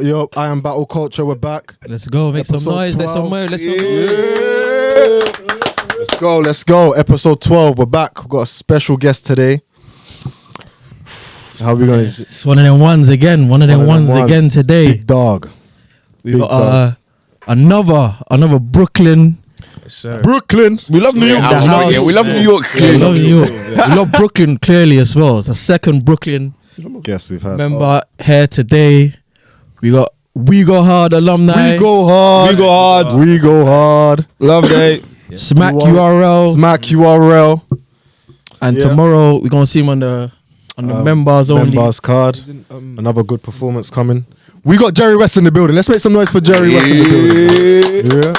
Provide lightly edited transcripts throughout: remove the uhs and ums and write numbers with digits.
Yo, I am Battle Culture. We're back. Let's go. Make some noise. Let's some noise. Let's go. Episode 12. We're back. We've got a special guest today. How are we going? It's one of them ones again. One of them ones again today. Big dog. We got another Brooklyn. Sure. Brooklyn. We love New York. We love New York. We love New York. We love Brooklyn clearly as well. It's a second Brooklyn guest we've had. member here today. We got We Go Hard alumni. We go hard. We go hard. We go hard. Love day. Smack URL. Smack URL. And tomorrow we're gonna see him on the members only. Members card. Another good performance coming. We got Jerry Wess in the building. Let's make some noise for Jerry Wess in the building. Yeah.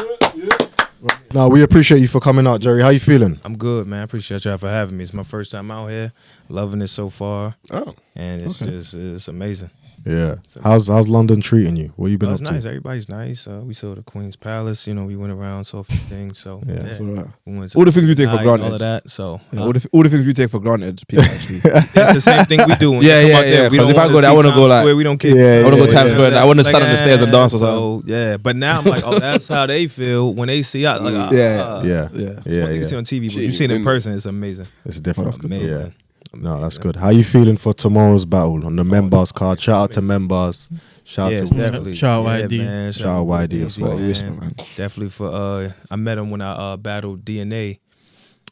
No, we appreciate you for coming out, Jerry. How you feeling? I'm good, man. I appreciate y'all for having me. It's my first time out here. Loving it so far. Oh. And it's just it's amazing. Yeah. How's London treating you? What you been up it's to? Nice. Everybody's nice. We saw the Queen's Palace. You know, we went around, saw a few things. So yeah. We went to all the things we take for granted. All of that. So all the things we take for granted. People actually. It's the same thing we do. When Yeah. We don't if I go there, I want to go like. We don't care. I want to go Times Square. I want to stand on the stairs and dance or something. Yeah, but now I'm like, oh, that's how they feel when they see us. Like, yeah. You see on TV, but you see it in person, it's amazing. It's different. Amazing. Yeah. No, that's good. How you feeling for tomorrow's battle on the members card? Shout out to members. Shout out to definitely. Shout out YD. Man. Shout out YD as well. Definitely for I met him when I battled DNA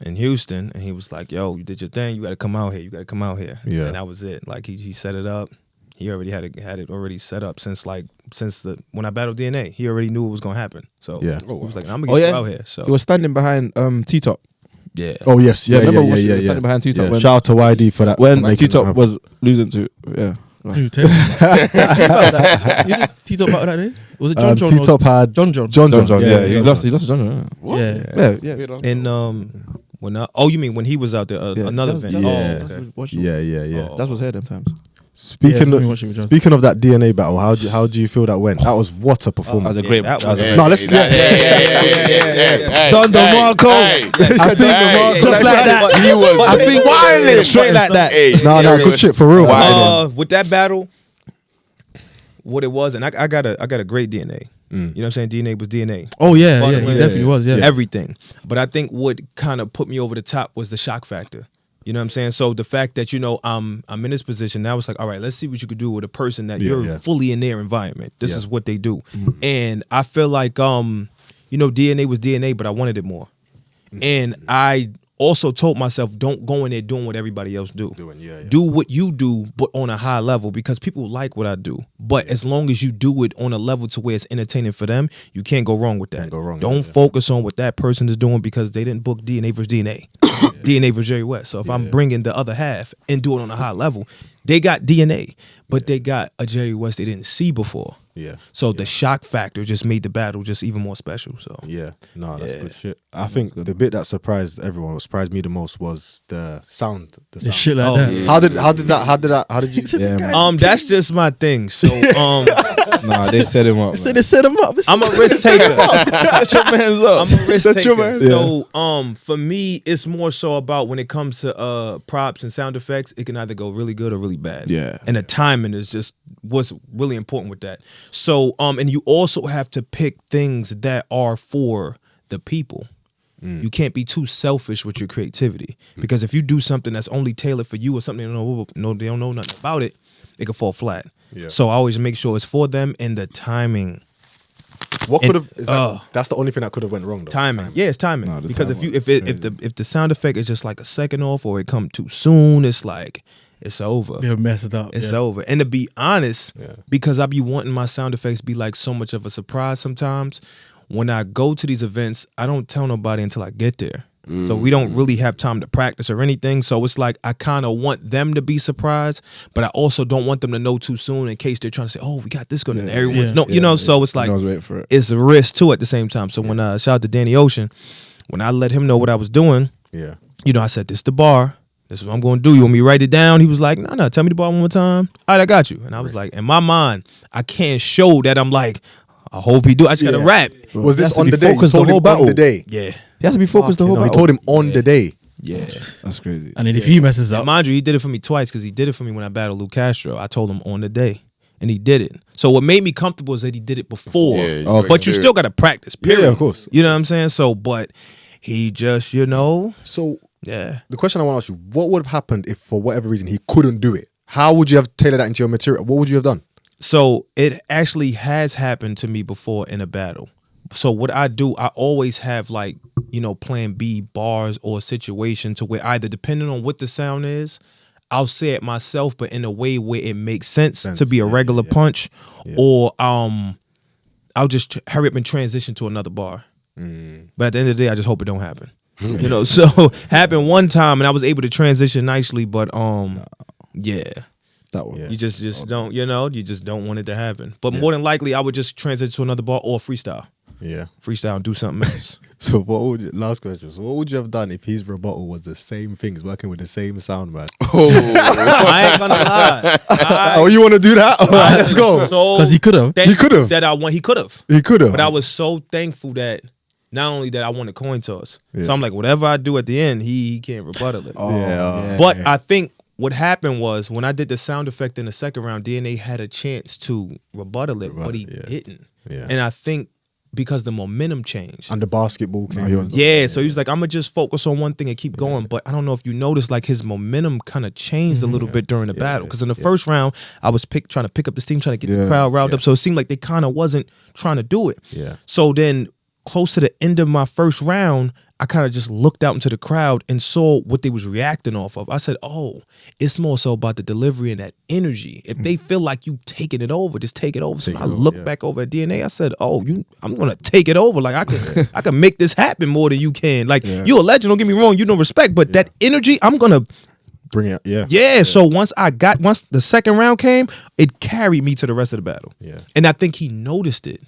in Houston, and he was like, "Yo, you did your thing. You got to come out here. You got to come out here." Yeah. And that was it. Like he set it up. He already had it already set up since when I battled DNA. He already knew it was gonna happen. So yeah. He was like, "I'm gonna get you out here." So he was standing behind T-Top. Yeah. Oh yes. Yeah. Remember standing behind T-Top. Yeah. Shout out to YD for that. When T-Top was losing to Who, tell me. You did T-Top about that day? Was it John? T-Top had John. Yeah, he lost to John. Yeah. And when you mean when he was out there another event? Yeah. That was here them times. Speaking of that DNA battle, how do you feel that went? That was what a performance. That was a great. No, let's Don DeMarco. I think just like that. He was. I think wilding straight like that. No, good shit for real. With that battle, what it was, and I got a great DNA. You know what I'm saying? DNA was DNA. Oh yeah, he definitely was. Yeah, everything. But I think what kind of put me over the top was the shock factor. You know what I'm saying? So the fact that, I'm in this position, now it's like, all right, let's see what you could do with a person that you're fully in their environment. This is what they do. And I feel like, DNA was DNA, but I wanted it more. And I also told myself, don't go in there doing what everybody else do. Do what you do, but on a high level, because people like what I do. But as long as you do it on a level to where it's entertaining for them, you can't go wrong with that. Don't focus on what that person is doing, because they didn't book DNA versus DNA. DNA versus Jerry Wess. So if I'm bringing the other half and do it on a high level, they got DNA, but they got a Jerry Wess they didn't see before. Yeah. So the shock factor just made the battle just even more special. So that's good shit. I think the bit that surprised everyone, what surprised me the most, was the sound. The shit like that. Yeah. How did you? That's just my thing. So nah, they set him up. They set him up. I'm a risk taker. Set your man's up. I'm a risk taker. So for me, it's more so about when it comes to props and sound effects, it can either go really good or really bad. Yeah. And the timing is just what's really important with that. So and you also have to pick things that are for the people. You can't be too selfish with your creativity, because if you do something that's only tailored for you or something they don't know nothing about it, it could fall flat. Yeah. So I always make sure it's for them, and the timing. What could have? That's the only thing that could have went wrong, though. Timing. Yeah, it's timing. No, because if the sound effect is just like a second off, or it come too soon, it's like it's over. They're messed up. It's over. And to be honest, because I be wanting my sound effects to be like so much of a surprise sometimes, when I go to these events, I don't tell nobody until I get there. So we don't really have time to practice or anything. So it's like I kind of want them to be surprised, but I also don't want them to know too soon in case they're trying to say, "Oh, we got this going," and everyone's So it's like it's a risk too at the same time. So when shout out to Danny Ocean, when I let him know what I was doing, I said, "This is the bar. This is what I'm going to do. You want me to write it down?" He was like, "No, tell me the bar one more time." All right, I got you. And I was like, in my mind, I can't show that I'm like, I hope he do. I just got to rap. Was this on the day? Focus the whole battle. The day. Yeah. He has to be focused the whole battle. He told him on the day. Yeah. That's crazy. And then if he messes up. And mind you, he did it for me twice, because he did it for me when I battled Lou Castro. I told him on the day. and he did it. So what made me comfortable is that he did it before. Yeah, But you still got to practice, period. Yeah, of course. You know what I'm saying? So, but he just, So yeah. the question I want to ask you, what would have happened if for whatever reason he couldn't do it? How would you have tailored that into your material? What would you have done? So it actually has happened to me before in a battle. So what I do, I always have like, plan B bars or a situation to where either depending on what the sound is, I'll say it myself, but in a way where it makes sense to be a regular punch, or I'll just hurry up and transition to another bar. But at the end of the day, I just hope it don't happen. So happened one time and I was able to transition nicely, but yeah. That one. You just don't, you just don't want it to happen. But more than likely, I would just transition to another bar or freestyle. Yeah. Freestyle and do something else. So last question. So what would you have done if his rebuttal was the same things, working with the same sound, man? I ain't gonna lie. Oh, you want to do that? All right, let's go. Because he could have. He could have. He could have. He could have. But I was so thankful that not only that I won the coin toss. So I'm like, whatever I do at the end, he can't rebuttal it. But I think what happened was when I did the sound effect in the second round, DNA had a chance to rebuttal it, but he didn't. Yeah. And I think because the momentum changed. And the basketball came. So he was like, I'm going to just focus on one thing and keep going. But I don't know if you noticed, like his momentum kind of changed a little bit during the battle. Because in the first round, I was trying to pick up the steam, trying to get the crowd riled up. So it seemed like they kind of wasn't trying to do it. Yeah. So then close to the end of my first round, I kind of just looked out into the crowd and saw what they was reacting off of. I said, oh, it's more so about the delivery and that energy. If they feel like you taking it over, just take it over. So I looked back over at DNA. I said, oh, I'm going to take it over. Like I can make this happen more than you can. Like you a legend, don't get me wrong, you know respect, but that energy, I'm going to bring it. So once the second round came, it carried me to the rest of the battle. Yeah. And I think he noticed it.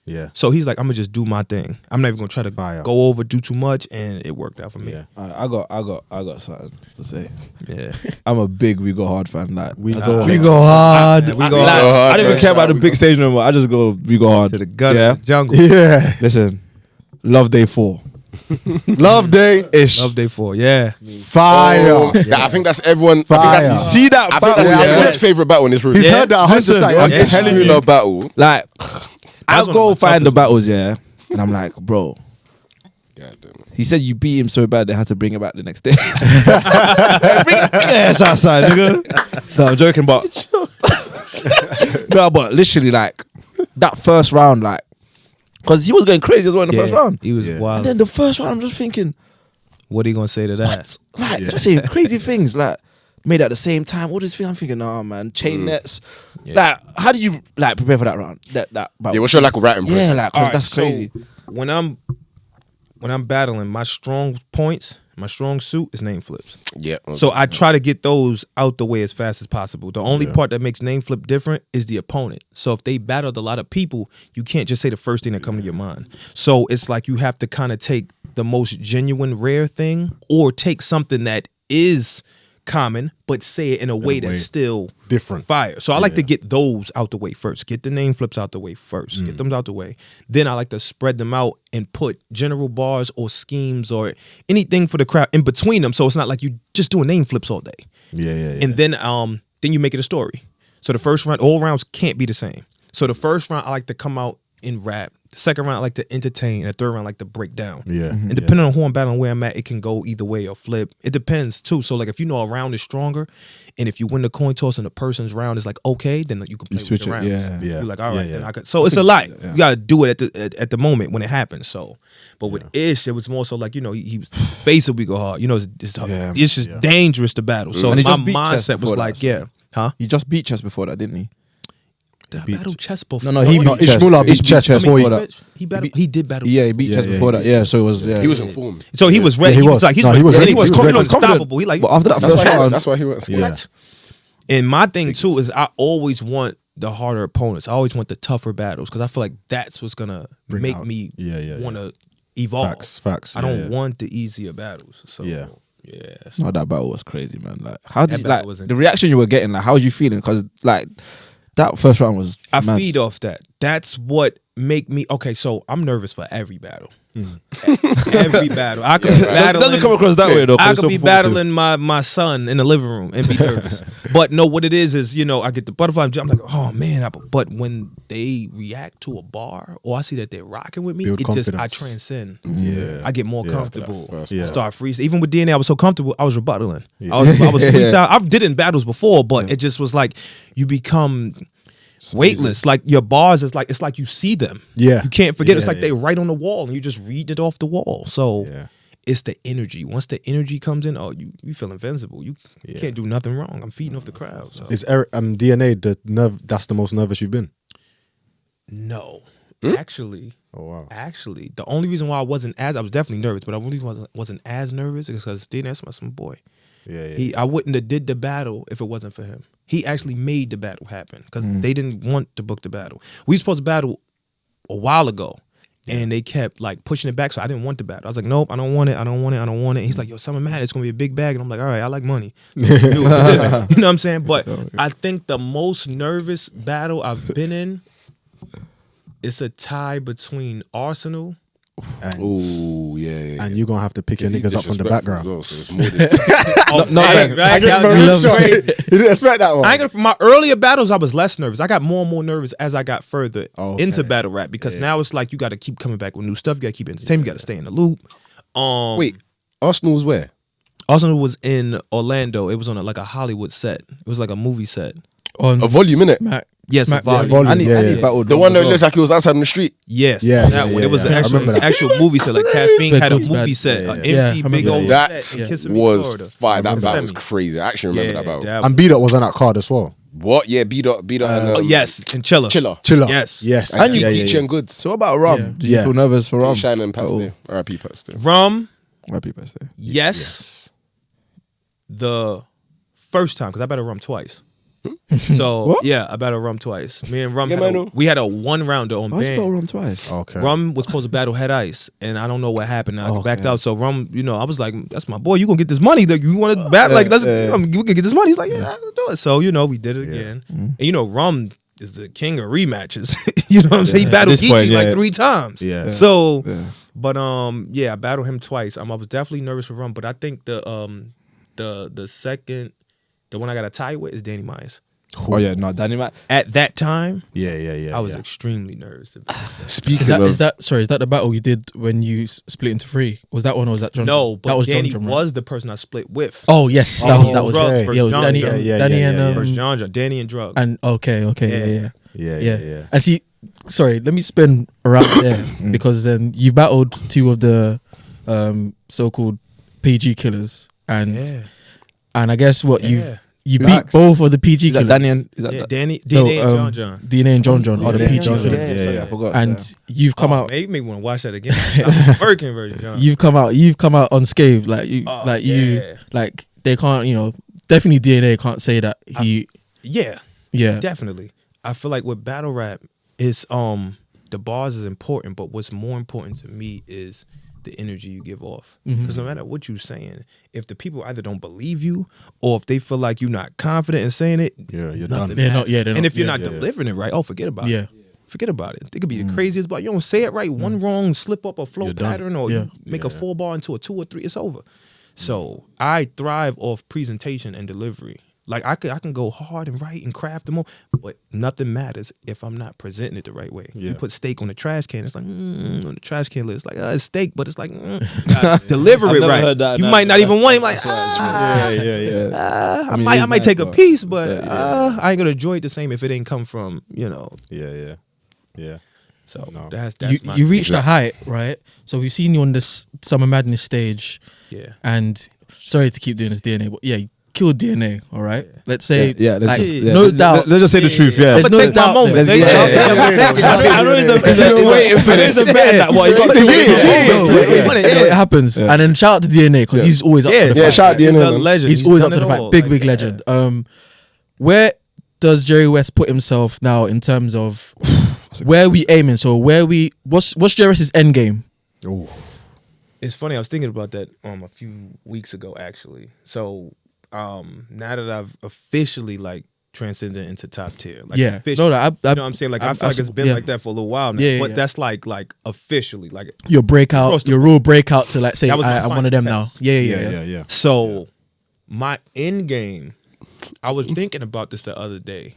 Yeah. So he's like, I'm gonna just do my thing. I'm not even gonna try to go over, do too much, and it worked out for me. Yeah. I got something to say. Yeah. I'm a big We Go Hard fan. Like We go hard. We go like, hard. I don't even care about the big stage no more. I just go We Go Hard To the gut Yeah. of the jungle. Yeah. Listen, Love Day 4. Love Day ish. Love Day 4. Yeah. Fire. I think that's everyone. I think Fire. that's See that? I think that's battle, yeah. everyone's favorite battle in this room. He's heard that 100 Listen, times. I'm It's telling you love battle. Like, I'll one of go my find the toughest battles, yeah. And I'm like, bro. God damn it. He said you beat him so bad they had to bring him back the next day. Bring yes, outside, nigga. No, I'm joking, but no, but literally, like that first round, like, because he was going crazy as well in the first round. He was And wild. then the first round, I'm just thinking, What are you gonna say to that? like, just saying crazy things, like made at the same time. All this thing, I'm thinking, nah, man, chain nets. Like, how did you like prepare for that round? That battle? Yeah, what's your lack of writing? Yeah, like, 'cause Alright, that's so crazy. when I'm battling, my strong points, my strong suit is name flips. Yeah. So I try to get those out the way as fast as possible. The only part that makes name flip different is the opponent. So if they battled a lot of people, you can't just say the first thing that comes to your mind. So it's like you have to kind of take the most genuine, rare thing, or take something that is common, but say it in a way that's still different. fire. So I like to get those out the way first. Get the name flips out the way first. Get them out the way. Then I like to spread them out and put general bars or schemes or anything for the crowd in between them. So it's not like you just doing name flips all day. Yeah. And then you make it a story. So the first round, all rounds can't be the same. So the first round I like to come out and rap. The second round I like to entertain. And the third round I like to break down. Yeah. And depending on who I'm battling, where I'm at, it can go either way or flip. It depends too. So like if you know a round is stronger, and if you win the coin toss and the person's round is like okay, then you can play switch with the it, rounds. yeah. You're like, all right, Yeah. then I could. So it's a lot. You gotta do it at the moment when it happens. So, but with Ish, it was more so like he was basically go hard. It's just dangerous to battle. So And he my just beat Chess mindset was before like, that, He just beat Chess before that, didn't he? did I battle Chess before? No, he beat Chess. Ishmael beat He Chess before he- He did battle. Yeah, he beat Chess before that. Yeah, so it was. Yeah, He was informed. So he was ready. Yeah, he he was was. like, he's No, like, he was and ready. he was He was ready. unstoppable. He like, But after that That's first why. round, That's why he went. what? And my thing too is I always want the harder opponents. I always want the tougher battles because I feel like that's what's gonna make out- me Yeah. want to evolve. Facts. I don't want the easier battles. So Yeah. no, that battle was crazy, man. Like, how did That you, battle like was the reaction you were getting? Like, how was you feeling? Because like that first round was I feed off that. That's what make me okay. So I'm nervous for every battle. Every battle. I could be battling. Doesn't come across that way though. I could be battling my son in the living room and be nervous. But no, what it is you know, I get the butterfly. I'm like, oh man. But when they react to a bar or I see that they're rocking with me, Build it just I confidence. transcend. Yeah. I get more Yeah. comfortable. Yeah. Start freezing. Even with DNA, I was so comfortable. I was rebuttaling. I was freestyle. I've did it in battles before, but it just was like you become weightless. Like your bars is like it's like you see them. Yeah. You can't forget. It's Yeah, like they right on the wall and you just read it off the wall. So Yeah. it's the energy. Once the energy comes in, you feel invincible. You Yeah. can't do nothing wrong. I'm feeding off the crowd. So. Is DNA that's the most nervous you've been? No. Actually, Oh wow. the only reason why I was definitely nervous, but I really wasn't as nervous is because that's my boy. Yeah. I wouldn't have did the battle if it wasn't for him. He actually made the battle happen because they didn't want to book the battle. We were supposed to battle a while ago, and they kept like pushing it back. So I didn't want the battle. I was like, nope, I don't want it. And he's like, yo, Summer Man, it's gonna be a big bag. And I'm like, all right, I like money. You know what I'm saying? But I think the most nervous battle I've been in, it's a tie between Arsenal. And, Oh yeah. and you're gonna have to pick your niggas up from the background. Well, so it's more than I didn't expect that one. I ain't gonna. For my earlier battles, I was less nervous. I got more and more nervous as I got further Okay. into battle rap because now it's like you got to keep coming back with new stuff. You got to keep entertaining. You got to stay in the loop. Wait, Arsenal's where? Arsenal was in Orlando. It was on like a Hollywood set. It was like a movie set. On A volume, innit? Yes, Smack- volume. volume. I need Yeah. battle The one that looks like he was outside on the street. Yes, Yeah, that one. It was an I actual, remember that. actual movie set. Like Caffeine Bad had a Goods, movie Bad. set, Yeah, an yeah. empty Yeah, I big remember old That set in Kissimmee, was Florida. fire. That remember was that. crazy. I actually remember that battle. that And B-Dot was on that card as well. What? Yeah, B-Dot and Oh, yes, and Chiller. Chiller. Chiller. Yes. Yes. And you yeah, Peachy yeah. and Goods. So what about Rum? Yeah. Do you Yeah. feel nervous for Rum? Shine and Pats Oh. there. R.I.P. Pats there. Rum, R.I.P. Pats there. yes. The first time, because I battled Rum twice. So, What? yeah, I battled Rum twice. Me and Rum, Yeah, man, we had a one-rounder on Why'd you battle band. Rum twice? Okay. Rum was supposed to battle Head Ice, and I don't know what happened. I Okay. backed out. So Rum, I was like, "That's my boy. You gonna get this money? Like, you want to battle? Like, you can get this money." He's like, "Yeah, I'll do it." So we did it again. And Rum is the king of rematches. You know what I'm saying? He battled At this point, Geechee like yeah. 3 times. Yeah. So, Yeah. but I battled him twice. I was definitely nervous for Rum, but I think the second, the one I got a tie with is Danny Myers. Oh yeah, no, Danny Mac. At that time, Yeah. I was extremely nervous. Speaking Is that the battle you did when you split into 3? Was that one or was that John? No, but that was Danny John, right? was the person I split with. Oh yes, that was okay. Drugs yeah, it versus was John Danny, John. Danny and Versus John John. Danny and Drugs. and okay, yeah. Yeah. And see, sorry, let me spin around there because then you battled 2 of the so-called PG killers, and I guess what you beat Facts. both of the PG Is that killers. Danny and is that Yeah, that- DNA No, and John John. DNA and John are the DNA PG and John John. killers, Yeah. I forgot. and you've come out. Maybe want to watch that again. The American version, John. You've come out unscathed, like they can't, definitely DNA can't say that he, Yeah, definitely. I feel like with battle rap, it's the bars is important, but what's more important to me is the energy you give off. Because no matter what you're saying, if the people either don't believe you or if they feel like you're not confident in saying it, Yeah, you're nothing done. They're not- matters. yeah, they're and not- if you're yeah, not delivering it right, forget about Yeah. it. Forget about it. It could be the craziest, but you don't say it right. One wrong slip up a flow You're done. pattern, or Yeah. you make a 4 bar into a 2 or 3. It's over. So I thrive off presentation and delivery. Like I can go hard and write and craft them all, but nothing matters if I'm not presenting it the right way. Yeah. You put steak on the trash can, it's like on the trash can list, like it's steak, but it's like deliver I've it never right. heard that, You no, might not even want it. that's Like Yeah. I mean, might it is might nice, take a but- piece, but Yeah. I ain't gonna enjoy it the same if it ain't come from Yeah. So No. that's my you reached a height, right? So we've seen you on this Summer Madness stage, yeah. and sorry to keep doing this DNA, but yeah, you killed DNA. All right, let's say, Yeah, let's like, just, yeah. no Let- doubt. Let's just say the truth. Yeah. There's But no take my doubt moment. there. Take Yeah, my- yeah, take my- yeah. take my- I know it's waiting for this. It's better that what you got. It happens, and then shout out to DNA because he's always up Yeah, for the Yeah, fight. shout out He's DNA, a man. legend. He's always done up to the it fight. all. Big Like, legend. Where does Jerry West put himself now in terms of where we aiming? So what's Jerry West's end game? Ooh. It's funny. I was thinking about that a few weeks ago, actually. So now that I've officially like transcended into top tier. Like Yeah. officially. No, I, You know what I'm saying? Like I feel like it's been yeah. like that for a little while now. Yeah, but yeah. that's like officially like your Across breakout, the your real breakout to like say That was my I'm one final of them now. test. Yeah. so. My end game. I was thinking about this the other day,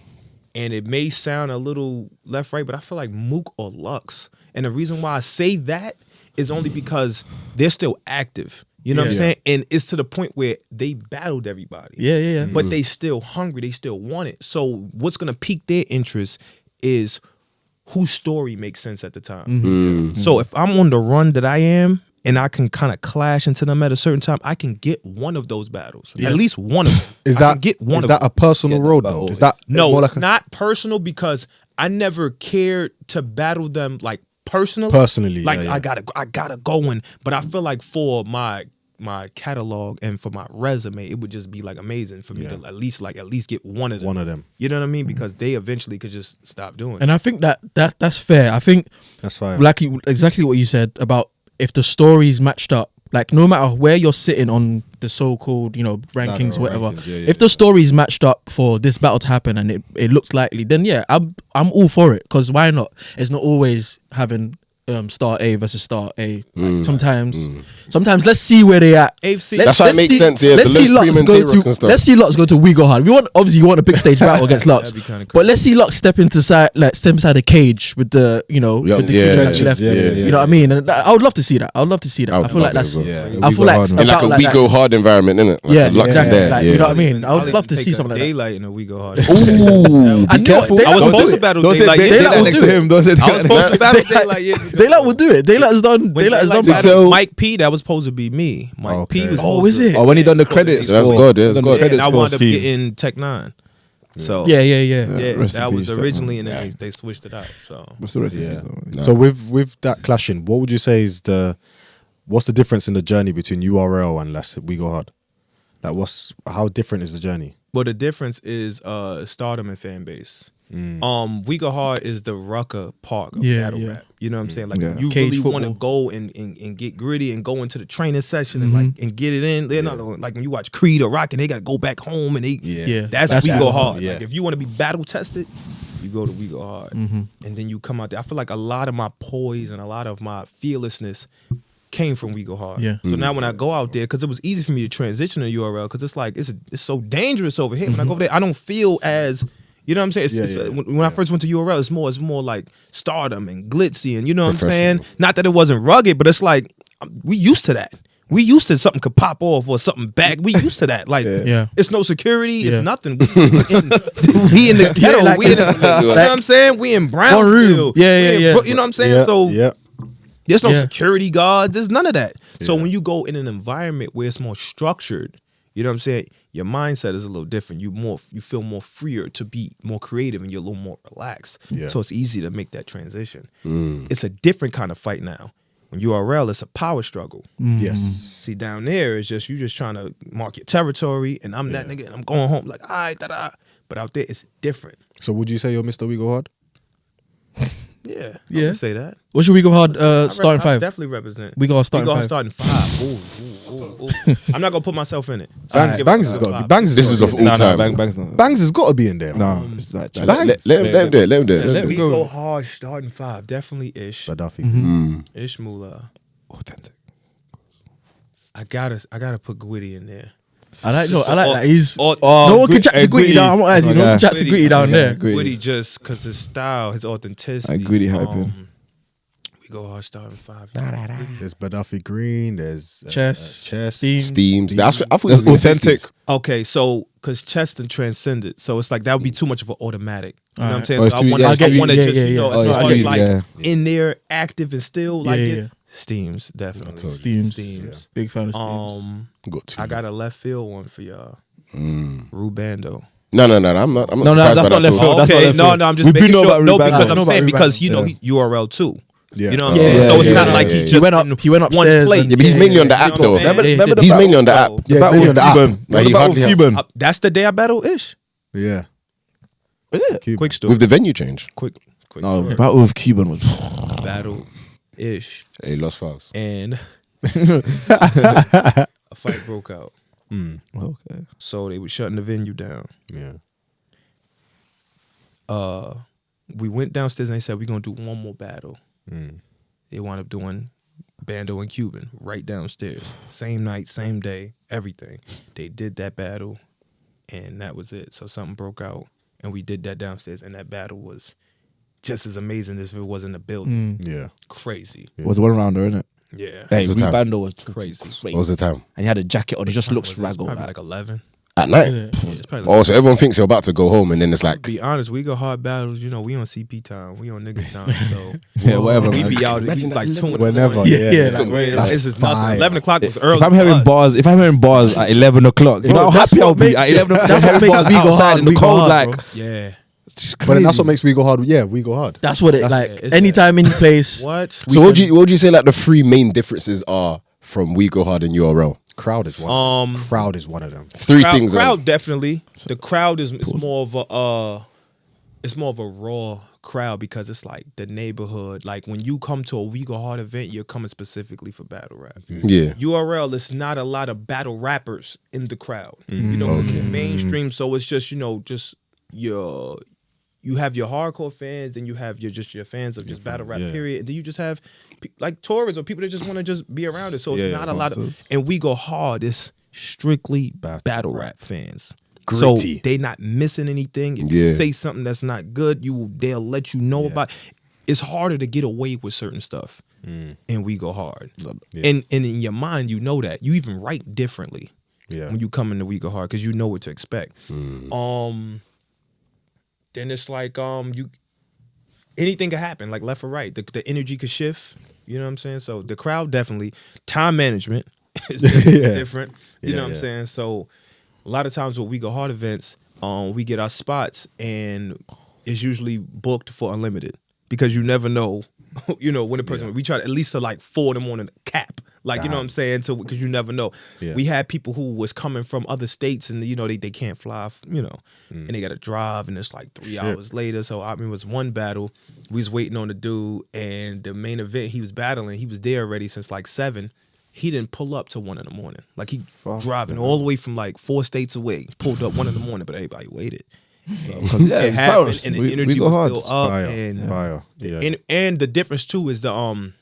and it may sound a little left right, but I feel like Mook or Lux. And the reason why I say that is only because they're still active. You know what I'm Yeah. saying? And it's to the point where they battled everybody. Yeah. But they still hungry. They still want it. So what's gonna pique their interest is whose story makes sense at the time. So if I'm on the run that I am, and I can kind of clash into them at a certain time, I can get one of those battles. At least one of them. Is I that can get one is of that them. a personal road though? Is that No, more it's like a, not personal because I never cared to battle them like personally. Like yeah. I gotta go in. But I feel like for my catalog and for my resume, it would just be like amazing for me to at least get one of them. One of them. You know what I mean? Because they eventually could just stop doing it. And I think that's fair. I think That's fine. like exactly what you said about if the stories matched up, like no matter where you're sitting on the so-called, rankings, Ladder or whatever, rankings, yeah, if the stories matched up for this battle to happen and it looks likely, then yeah, I'm all for it. Because why not? It's not always having star A versus star A. Like, sometimes let's see where they at. AFC. That's why it makes sense, yeah, Let's the see Lux Lux Premium go Tay-Rock and to. stuff. Let's see Lux go to We Go Hard. You want a big stage battle against Lux, That'd be kinda but let's see Lux step inside the cage with the with the yeah, cage yeah, actually left. yeah, yeah, You know what I mean? And I would love to see that. I feel like that's. Yeah. I feel like In like about a like We that. Go Hard environment, innit? Like Yeah, the Lux exactly. there, Like, yeah. you know what I mean? I would love to Take see up something like that. Daylight in a We Go Hard. Ooh, I be knew careful. Daylight I was will supposed do to it. battle Don't say Daylight. Daylight Daylight will next do to it. him. Don't say I was supposed to battle Daylight. Daylight will do it. Daylight has done. When Daylight has done. Daylight battle. battled Mike P, that was supposed to be me. Mike P Okay. was. Oh, supposed is to- it? Oh, when he done the credits, That's score. good, yeah, that's Done the good. Yeah, credits and I score wound up scheme. getting Tech 9. So Yeah. yeah, Rest that in was peace, Tech originally, 9. and then they switched it out. So What's the rest of Yeah. it? though? So with that clashing, what would you say is what's the difference in the journey between URL and We Go Hard? Like how different is the journey? Well, the difference is stardom and fan base. We Go Hard is the rucker part of battle rap. You know what I'm saying? Like Yeah. you Cage really want to football. go and get gritty and go into the training session and get it in. They're not like when you watch Creed or Rock and they gotta go back home and that's We Go Hard. Yeah. Like if you want to be battle tested, you go to We Go Hard, and then you come out there. I feel like a lot of my poise and a lot of my fearlessness came from We Go Hard. Yeah. So now when I go out there, because it was easy for me to transition to URL, because it's like it's so dangerous over here. When I go over there, I don't feel as you know what I'm saying. When I first went to URL, it's more like stardom and glitzy, and you know what I'm saying. Not that it wasn't rugged, but it's like we used to that. We used to something could pop off or something back. We used to that. Like it's no security. Yeah. It's nothing. We in the ghetto. like we in the, you know what I'm saying. We in Brownfield. room. Yeah, We in yeah. You know what I'm saying. So yeah. there's no Yeah. security guards. There's none of that. So Yeah. when you go in an environment where it's more structured, you know what I'm saying? Your mindset is a little different. You feel more freer to be more creative and you're a little more relaxed. Yeah. So it's easy to make that transition. It's a different kind of fight now. When URL, it's a power struggle. Yes. See, down there, it's just you just trying to mark your territory, and I'm that nigga, and I'm going home like, all right, da-da. But out there, it's different. So would you say you're Mr. We Go Hard? Yeah, I Yeah. would say that. What should We Go Hard starting I five? definitely represent. We Go Hard starting We Go Hard five. starting 5. Ooh. I'm not gonna put myself in it. Bangs has got to be. Bangs This is of all time. Bangs has got to be in there. No, it's like Let him do it. Let him do it. Let We him go. Go Hard starting 5. Definitely Ish. Gaddafi. Ish Moolah. authentic. I gotta put Gwitty in there. I like that. He's Or, no one can chat to Gwitty down. I'm not lying to you. No one can chat to Gwitty. Gwitty down there. Gwitty just because his style, his authenticity. Gwitty hyping. We Go Hard starting 5. There's Gaddafi Green. There's Chess, Chess. Steams. I thought it That's was authentic. Okay, so because Cheston transcended, so it's like that would be too much of an automatic. You know what I'm saying? Oh, it's So too- yeah, I it's too want to easy. just Yeah, you know, yeah, as yeah. far Oh, as it's like too easy, in there, active and still like Yeah, it. yeah. Steams definitely. Steams. Big fan of Steams. Got two. I got a left field one for y'all. Rubando. No. I'm not. I'm not. No, surprised that's by not that left at field. all. That's not Okay, left no, field. I'm just We making do know sure. about No, Rubando. because We know I'm saying about because you know Rubando. he URL too. Yeah. You know what I'm Yeah, saying? yeah, So it's yeah, not yeah, like yeah, he yeah. just He went upstairs one place. and- Yeah, but he's mainly on the You app know though. what I'm saying? Remember the He's battle- mainly on the app. The Yeah, battle mainly with on the app. Cuban. Like, he The battle hardly with has- Cuban. That's the day I battle Ish. Yeah. Is it? Cuban. Quick story. With the venue change. quick No, story. battle with Cuban was. Battle Ish Hey, lost files. and a fight broke out. Okay. So they were shutting the venue down. Yeah. we went downstairs and they said we're gonna do one more battle. They wound up doing Bando and Cuban right downstairs, same night, same day, everything. They did that battle, and that was it. So something broke out, and we did that downstairs, and that battle was just as amazing as if it was in the building. Yeah. Crazy. It was one rounder, isn't it? Yeah. Hey, What was the time? Bando was Crazy. What was the time? And he had a jacket on. He just looks It's raggle. probably Like. like 11. At night. It's probably Oh, so everyone thinks you're about to go home, and then it's like, be honest, we go hard battles. You know, we on CP time, we on nigga time. So Yeah, whatever. we man. be out at like 2 in the Whenever. morning. Yeah. like, That's It's just nothing. fire. 11 o'clock was early. If I'm hearing bars, at 11 o'clock, you know how that's happy I'll what be makes at it- 11 o'clock. that's what Hearing makes bars We Go outside Hard, in the We Go cold, Hard, like. bro. Yeah. But then that's what makes We Go Hard. Yeah, We Go Hard. That's what it That's- like. it's Anytime, any place. What? so what would you say like the three main differences are from We Go Hard and URL? Crowd is one. Um, Crowd is one of them. Three crowd, things. crowd definitely. The crowd is more of a it's more of a raw crowd because it's like the neighborhood. Like when you come to a We Go Hard event, you're coming specifically for battle rap. Yeah. URL, it's not a lot of battle rappers in the crowd. You know, it's mainstream, so it's just, you know, just you have your hardcore fans, and you have your fans of just battle rap, period. And then you just have like tourists or people that just want to just be around it. So it's not a lot of, and We Go Hard is strictly battle rap fans. Gritty. So they not missing anything. If Yeah. you say something that's not good, they'll let you know about. It's harder to get away with certain stuff, and We Go Hard. And in your mind, you know that you even write differently when you come into We Go Hard because you know what to expect. Then it's like anything could happen, like left or right. The energy could shift. You know what I'm saying? So the crowd definitely. Time management is different. You know what I'm saying? So a lot of times with We Go Hard events, we get our spots and it's usually booked for unlimited because you never know, you know, when the person. We try to, at least to like 4 a.m. cap. Like, you know what I'm saying? So, because you never know. Yeah. We had people who was coming from other states and, you know, they can't fly, you know, and they got to drive and it's like 3 hours later. So, I mean, it was one battle. We was waiting on the dude and the main event he was battling, he was there already since like 7. He didn't pull up till 1 a.m. Like he driving all the way from like 4 states away, pulled up 1 a.m, but everybody waited. And it happened and the energy was still up. Fire. And the difference too is the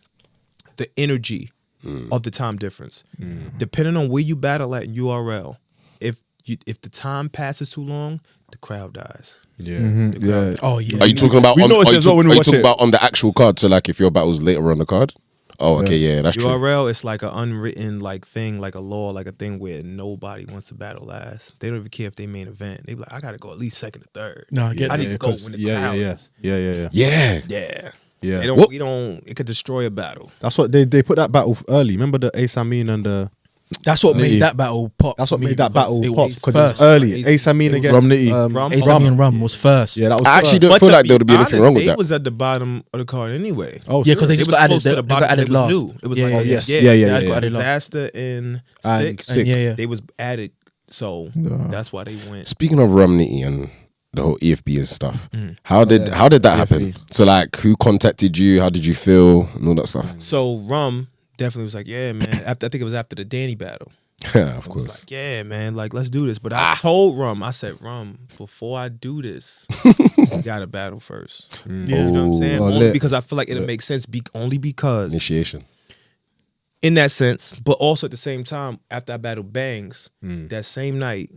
energy of the time difference. Depending on where you battle at in URL, if the time passes too long, the crowd dies. Oh yeah. Are you talking about? We On, noticed are you, as well talk- when are we you watch talking it. about on the actual card? So like, if your battle's later on the card. Oh, okay, yeah, that's true. URL is like an unwritten like thing, like a law, like a thing where nobody wants to battle last. They don't even care if they main event. They be like, I gotta go at least second or third. No, I get I that. need to go when the crowd is. Yeah. Yeah. Yeah. They don't, What? we don't. It could destroy a battle. That's what they put that battle early. Remember the Ace Amin and the. That's what made that battle pop. That's what for me made that because battle it pop was because it was first. early. Ace Amin It was against Rum Nitty. Rum. Ace Amin and Rum was first. Yeah, that was. I actually first. don't But feel to like there would be anything honest, wrong with they that. was at the bottom of the card anyway. Oh, Yeah, because they It just was got added. close to They the got bottom. added It was last. new. It was like, Oh, yes. yeah, Yeah. They got added last. Disaster and And Six. Sick. Yeah. They was added, so that's why they went. Speaking of Romney and the whole EFB and stuff, how did that happen? So like, who contacted you? How did you feel? And all that stuff. So Rum definitely was like, yeah, man. I think it was after the Danny battle. Yeah, of I was course. like, yeah, man, like let's do this. But I told Rum, I said, Rum, before I do this, you gotta battle first. Yeah. You know what I'm saying? Oh, Only lit. because I feel like it'll make sense. Only because Initiation. in that sense, but also at the same time, after I battled Bangs, that same night,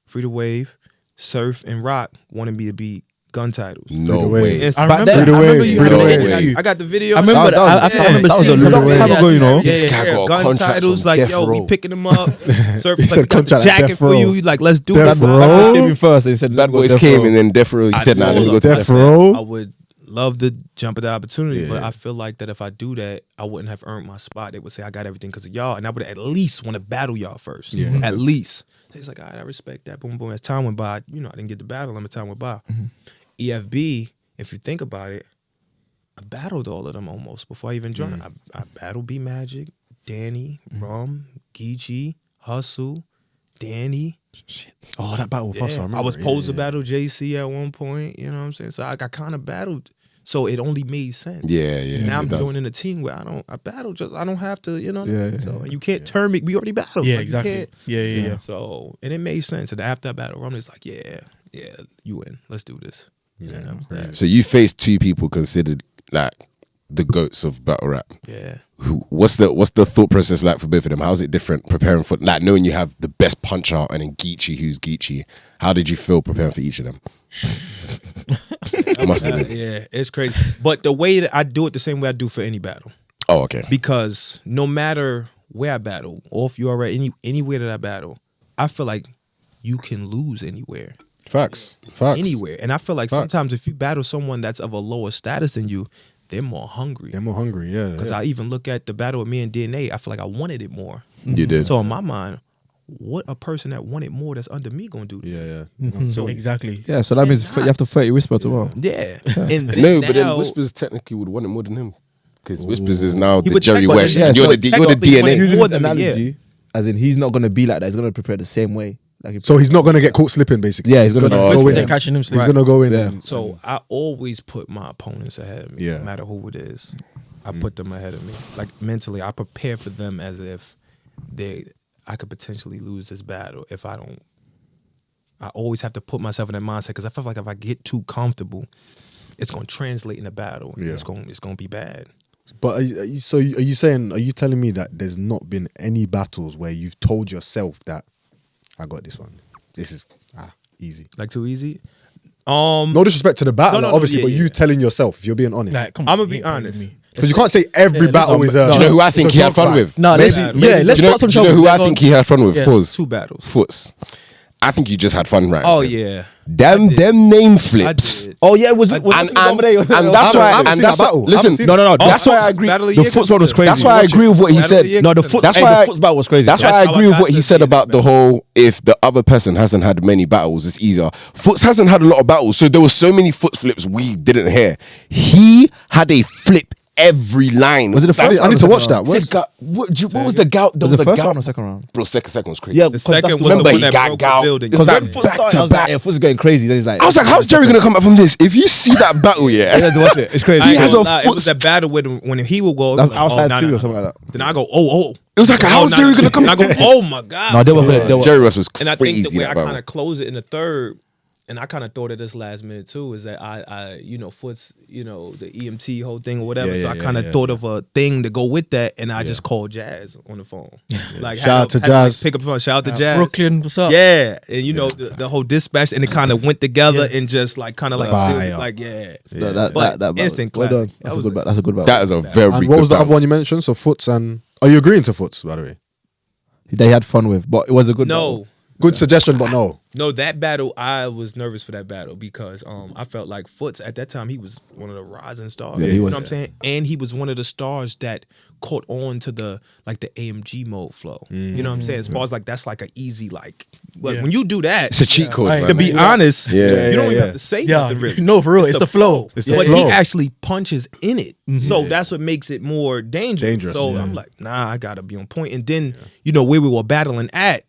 Free the Wave, Surf, and Rock wanted me to be gun titles. No the way. way. It's- I back remember. then, I remember you. Free the having way. an interview. I got the video. I remember. That was- I remember that was seeing a something. long time ago, you know. This guy got a gun contract titles from like, Death yo, Row. we picking them up. Surf, He like, said we got the contract jacket Death for Row. you. You like, let's do Death it. Row. Came in first. They said Bad Boys came and then Death Row. He said, "Nah, let me go to Death Death Row. Row." I would love to jump at the opportunity, Yeah. but I feel like that if I do that, I wouldn't have earned my spot. They would say I got everything because of y'all, and I would at least want to battle y'all first. Yeah. At least. So he's like, all right, I respect that. Boom, boom. As time went by, you know, I didn't get to battle them. As time went by. EFB, if you think about it, I battled all of them almost before I even joined. I battled B Magic, Danny, Rum, Geechee, Hustle, Danny. Oh, that battle with Hustle. I remember. I was Yeah, supposed to yeah. battle JC at one point, you know what I'm saying? So I kind of battled, so it only made sense. Yeah. Now I'm it does. joining a team where I battle just, I don't have to, you know? Yeah. So you can't turn me, we already battled. Yeah, Like, you exactly. can't- Yeah. So, and it made sense. And after I battled Rum, it's like, yeah, you win. Let's do this. So you faced two people considered like the goats of battle rap. Yeah. What's the thought process like for both of them? How's it different preparing for like knowing you have the best punch out and then Geechee who's Geechee? How did you feel preparing for each of them? Must have been. Yeah, it's crazy. But the way that I do it the same way I do for any battle. Oh, okay. Because no matter where I battle, or if you are at anywhere that I battle, I feel like you can lose anywhere. Facts. Anywhere. And I feel like sometimes if you battle someone that's of a lower status than you, they're more hungry. Yeah. Because I even look at the battle of me and DNA, I feel like I wanted it more. You did. So in my mind, what a person that wanted more that's under me gonna do? Yeah. So exactly. Yeah, so that means you have to fight your whisper tomorrow. Yeah. And then No, but then now- Whispers technically would want it more than him. Because Whispers is now He the would Jerry check on Wess. it. Yeah, You're so the technically when DNA. he- Using More this than me, yeah. analogy, as in he's not gonna be like that. He's gonna prepare the same way. Like So he's not gonna get caught slipping, basically. Yeah, he's gonna- go in. They're catching him He's sleep. gonna go in. Yeah. and- So I always put my opponents ahead of me, Yeah. no matter who it is. I put them ahead of me. Like mentally, I prepare for them as if I could potentially lose this battle if I don't. I always have to put myself in that mindset because I feel like if I get too comfortable, it's gonna translate in the battle. Yeah. It's gonna be bad. But are you telling me that there's not been any battles where you've told yourself that I got this one? This is easy. Like too easy. No disrespect to the battle, No, obviously, yeah, but yeah. you telling yourself, if you're being honest. Like, come I'ma on, be you ain't playing honest. with me. Because you can't say every battle is a. Do you know who I think it's a he had fun dogfight. with? No, let's Maybe. let's Do you know, start some do you know trouble. who I think he had fun with? Yeah. Pause. Two battles. Foots. I think you just had fun, right? Oh yeah. Them name flips. did. Oh yeah, it was. And that's why. haven't And seen that's that why. battle. I Listen, haven't seen No, it. that's why I agree. Battle of The Year foot's one was contender. crazy. That's why I agree with what he Battle of the said. Year No, the contender. foot. That's Hey, why the foot's battle was crazy. That's why That's I how I agree with got what he to said see about that the whole. If the other person hasn't had many battles, it's easier. Foots hasn't had a lot of battles, so there were so many foot flips we didn't hear. He had a flip every line. Was it the first? I need to watch that. What was the gout? Was it the first round or second round? Bro, second was crazy. Yeah, The second was the Remember, one he that got broke gout. the building. Because Because that that back to back. Yeah, foot's going crazy. Then he's like, I was like, how's Jerry gonna come back from this? If you see that battle, I yeah. had to watch it. It's crazy. I He ain't has gonna a lie, it foot- was that battle with him when he would go. That was oh, outside nah, two nah, or something nah. like that. Then I go, oh. It was like, how's nah, Jerry nah. gonna come? And I go, oh my god. No, they were. Jerry Wess was And I think crazy. the way that I battle. kind of close it in the third, and I kind of thought of this last minute too, is that I Foots, the EMT whole thing or whatever. Yeah, so I yeah, kind of yeah, thought of a thing to go with that, and I just called Jazz on the phone. Like Shout out to Jazz. pick up the phone. Shout out to Jazz. Brooklyn, what's up? Yeah, and the whole dispatch, and it kind of went together and just like kind of like Fire. like yeah. That instant well classic. done. That's a good battle. That's a good battle. That is a very And good what was the battle. other one you mentioned? So Foots and. Are you agreeing to Foots, by the way? They had fun with, but it was a good battle. No. Good suggestion, but no. No, that battle, I was nervous for that battle because I felt like Foots at that time, he was one of the rising stars. Yeah, he you was. know what I'm saying? And he was one of the stars that caught on to the AMG mode flow. You know what I'm saying? As far as like that's like an easy when you do that, It's a cheat code, Right. man. to be honest, Yeah. you don't yeah. even have to say Yeah, nothing really. no, for real, it's the flow. It's the But flow. he actually punches in it. So that's what makes it more dangerous. So yeah. I'm like, nah, I gotta be on point. And then, where we were battling at,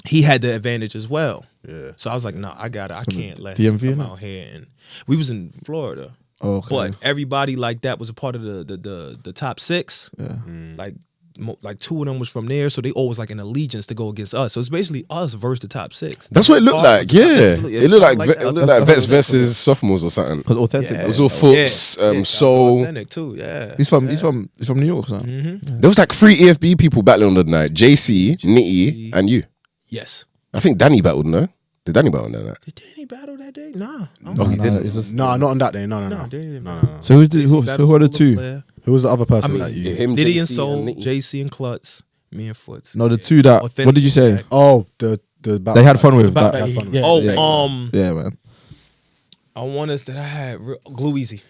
he had the advantage as well. Yeah. So I was like, nah, I can't let DMV him come innit? out here. And we was in Florida. Oh, okay. But everybody like that was a part of the top six. Yeah. Like two of them was from there, so they always like an allegiance to go against us. So it's basically us versus the top six. That's what it looked like. Yeah, it looked like that. it looked like Vets versus sophomores or something. Because authentic. Yeah. It was all Foots, Soul. authentic too. Yeah, He's from New York, son. There was like 3 EFB people battling on the night: JC, Nitty, and you. Yes. I think Danny battled. No, did Danny battle on that night? Did Danny battle that day? Nah. Oh, he did it. It's just- No, not on that day. No. Danny didn't No. battle. So who are the two? Flair. Who was the other person I mean, that you? Him, Diddy and JC, Soul, Nitty. JC and Klutz, me and Foots. No, the two that. Authentic What did you say? Jack. Oh, the battle. They had fun with About that. that, fun. yeah. Oh, Yeah. Yeah, man. I want us that I had Glue Easy.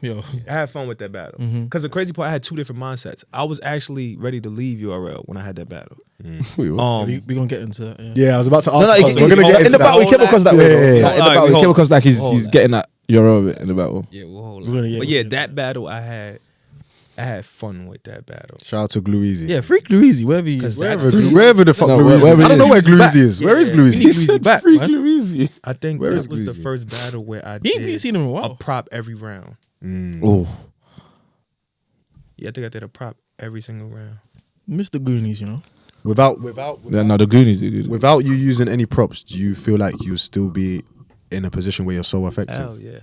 Yo. I had fun with that battle. Because the crazy part, I had two different mindsets. I was actually ready to leave URL when I had that battle. We were. We gonna get into that. Yeah. Yeah, I was about to ask. No, we're gonna get in into the battle. that. He came across that way. Yeah, though. yeah, yeah. Like, in the Alright, battle, he hold came on. across like he's Hold getting that Euro in the battle. Yeah, we'll hold We're on. gonna get But into yeah, it. that battle I had fun with that battle. Shout out to Gluezy. Yeah, freak Louise, wherever he is. Because Wherever the fuck No, Gluezy is. wherever I don't it know where is. Gluezy is. Where is Yeah. We need Gluezy? Louise back, man. Easy. I think Where that is was the Gluezy? first battle where I You ain't seen him in a a while. prop every round. Oh, Yeah, I think I did a prop every single round. Mr. Goonies, you know. Without No, the Goonies. without you using any props, do you feel like you'll still be in a position where you're so effective? Hell yeah.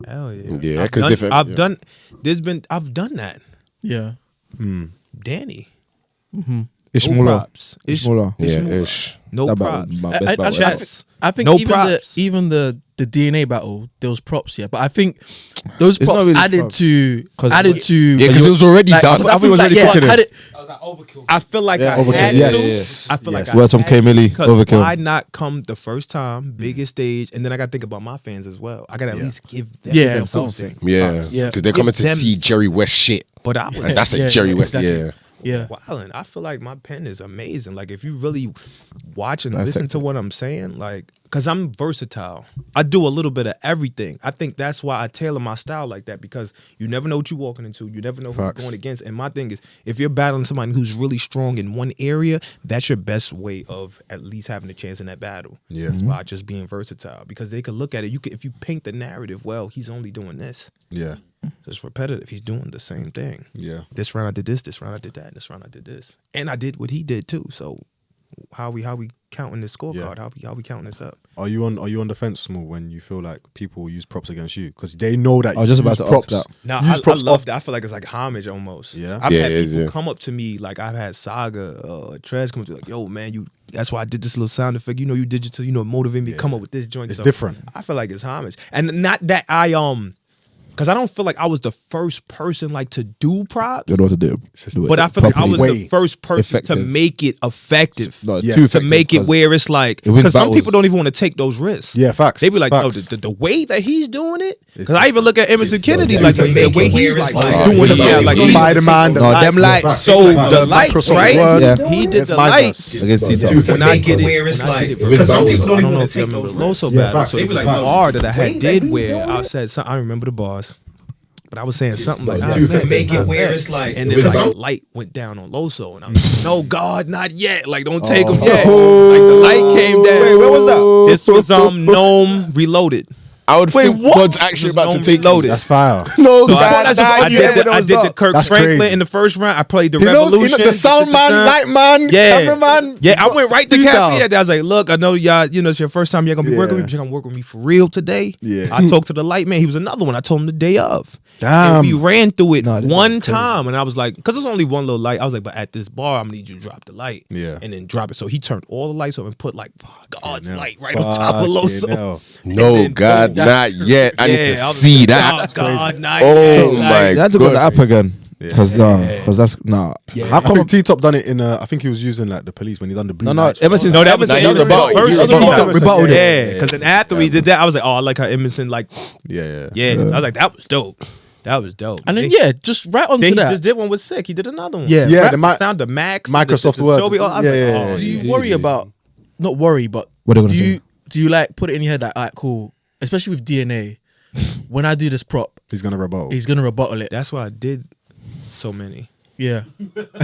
Hell yeah. Yeah, I've 'cause done- if it- I've yeah. done. I've done that. Yeah. Danny. Ishmael. props. Ishmael. Yeah, ish. No That props. battle, my best battle Actually, ever. I think No even props. even the DNA battle, there was props, yeah. But I think those It's not props really added props. to 'Cause- Yeah, because it was already like, done. I thought it was feel like, already yeah, cooking had it. it. I feel like Yeah. I Overkill, had yes. to. Yes. I feel like Yes. I Words from had K. to, Millie, because overkill. why not come the first time, biggest stage, and then I got to think about my fans as well. I got to at least give them, Yeah, them of course. something. Yeah, Yeah. because they're coming to Give them see Jerry West shit. But I And that's a Yeah, Jerry yeah, West. exactly. Yeah. Yeah. wildin'. I feel like my pen is amazing. Like if you really watch and That's listen to what I'm saying, like, cause I'm versatile. I do a little bit of everything. I think that's why I tailor my style like that, because you never know what you're walking into. You never know who you're Facts. going against. And my thing is, if you're battling somebody who's really strong in one area, that's your best way of at least having a chance in that battle. Yeah. Is by just being versatile, because they could look at it. You could, if you paint the narrative, well, he's only doing this. Yeah. So it's repetitive. He's doing the same thing. Yeah. This round I did this round I did that, and this round I did this. And I did what he did too. So how we counting this scorecard? How we counting this up? Are you on the fence, Small, when you feel like people use props against you because they know that I was you just about use to ask props. that. No, Use I props love off- that. I feel like it's like homage almost. Yeah? I've Yeah, had it is, people yeah. come up to me, like I've had Saga, Trez come up to me like, yo man, that's why I did this little sound effect. You know, you digital, motivate me to come up with this joint. It's So different. I feel like it's homage. And not that because I don't feel like I was the first person like to do props. You know what to do. Do it But I feel like I properly. was Way the first person effective. to make it effective. No, Yeah. too To To effective make it 'cause where it's like, it wins because some battles. people don't even want to take those risks. Yeah, facts. They be like, no, Facts. the way that he's doing it. Because I even look at Emerson Kennedy, like the way he's like like, doing it. yeah, Yeah, like he- Spider-Man, the No, lights, them lights. facts, So facts. the lights, Microsoft right? Word. Yeah. He did It's the my lights. against T-Top. When I did it, where it's when I like, did it because some Loso, people don't I even don't know wanna if you take remember those Loso Yeah, battle. facts. So it was Facts. a bar that I had did where I said something. I remember the bars. But I was saying something like, To make it where it's like, and then with like some- the light went down on Loso, and I was like, no, God, not yet. Like, don't take him yet. Like the light came down. Wait, where was that? This was Gnome Reloaded. I would think God's actually about to take Reloaded. That's fire. No, So I I did the Kirk That's Franklin crazy. in the first round. I played the He knows, Revolution. the sound man, light man, Yeah. cameraman. Yeah, I went right to Detail. Cafe that day. I was like, look, I know y'all, it's your first time you're gonna be working Yeah. with me, but you're gonna work with me for real today. Yeah. I talked to the light man. He was another one. I told him the day of. Damn. And we ran through it Nah, this one is crazy. time, and I was like, because there's only one little light. I was like, but at this bar, I'm gonna need you to drop the light. Yeah. And then drop it. So he turned all the lights off and put like God's Yeah. light right on top of Fucking Loso. hell. No, then God, boom. not yet. I need to I was see like, that. God, not Oh yet. my You had to go to the God. app again. Because that's nah. Yeah. How I come? think T-Top done it in, I think he was using like the police when he done the blue No, no. lights. Ever since No, that was Emerson Emerson. rebuttal. First, Rebuttal. Rebuttal. Yeah, because then after we did that, I was like, oh, I like how Emerson like, Yeah. yeah. So I was like, that was dope. That was dope. And then They- yeah, just right onto Then he that. just did one with Sick. He did another one. Yeah. Yeah, Rap the mi- sound, the Max, Microsoft the Word. Shelby, I was Yeah, like, yeah, oh, yeah. do you worry about? Not worry, but What are they gonna do say? you like put it in your head that alright, cool. Especially with DNA, when I do this prop, He's gonna rebuttal. he's gonna rebuttal it. That's why I did so many. Yeah,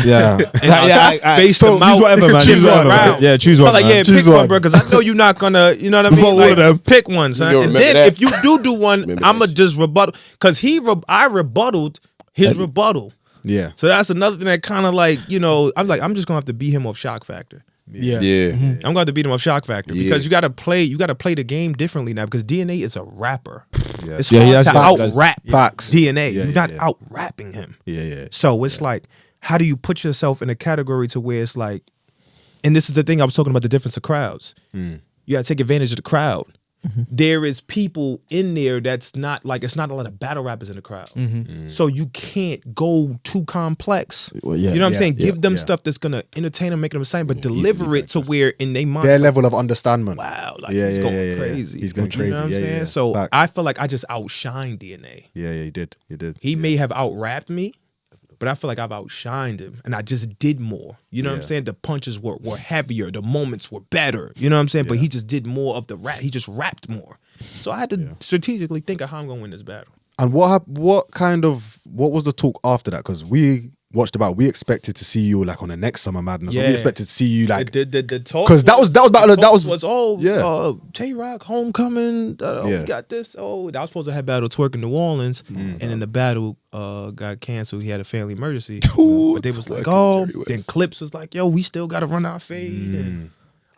Yeah. And I spaced them out. Choose whatever, man. Choose Choose one. round. Yeah, choose I one. was like, yeah, man. pick Choose one, bro, because I know you're not gonna, you know what I mean? Rebuttal one of them. Like, pick one, son. You'll And remember then that. if you do one, Remember I'ma that. just rebuttal, because I rebutted his rebuttal. Yeah. So that's another thing that kind of like, I'm like, I'm just gonna have to beat him off shock factor. yeah, Yeah. I'm going to have to beat him off shock factor Yeah. because you got to play the game differently now because DNA is a rapper. Yeah. It's Yeah, he hard has to facts. out rap Facts. DNA. Yeah, You're yeah, not yeah. out rapping him. Yeah. So it's like, how do you put yourself in a category to where it's like, and this is the thing I was talking about, the difference of crowds. You got to take advantage of the crowd. There is people in there that's not like, it's not a lot of battle rappers in the crowd. So you can't go too complex. Well, yeah. You know what I'm Yeah, saying? yeah, Give them yeah. stuff that's going to entertain them, make them excited, but deliver it to where in they mind. Their level of understanding. Wow, like Yeah, he's yeah, going yeah, yeah. crazy. He's going You know what I'm crazy. Yeah, saying? yeah. So Facts. I feel like I just outshined DNA. Yeah, you did. He may have out-rapped me, but I feel like I've outshined him, and I just did more. You know what I'm Yeah. saying? The punches were heavier, the moments were better. You know what I'm saying? But he just did more of the rap. He just rapped more. So I had to strategically think of how I'm going to win this battle. And what was the talk after that? Because we watched the battle, we expected to see you like on the next Summer Madness. Or Yeah. we expected to see you like the talk 'cause that was battle that was Tay-Rock homecoming. Yeah. We got this. Oh, that was supposed to have battle Twerk in New Orleans, and then the battle got canceled. He had a family emergency. But they was like, oh, then Clips was like, yo, we still got to run our fade.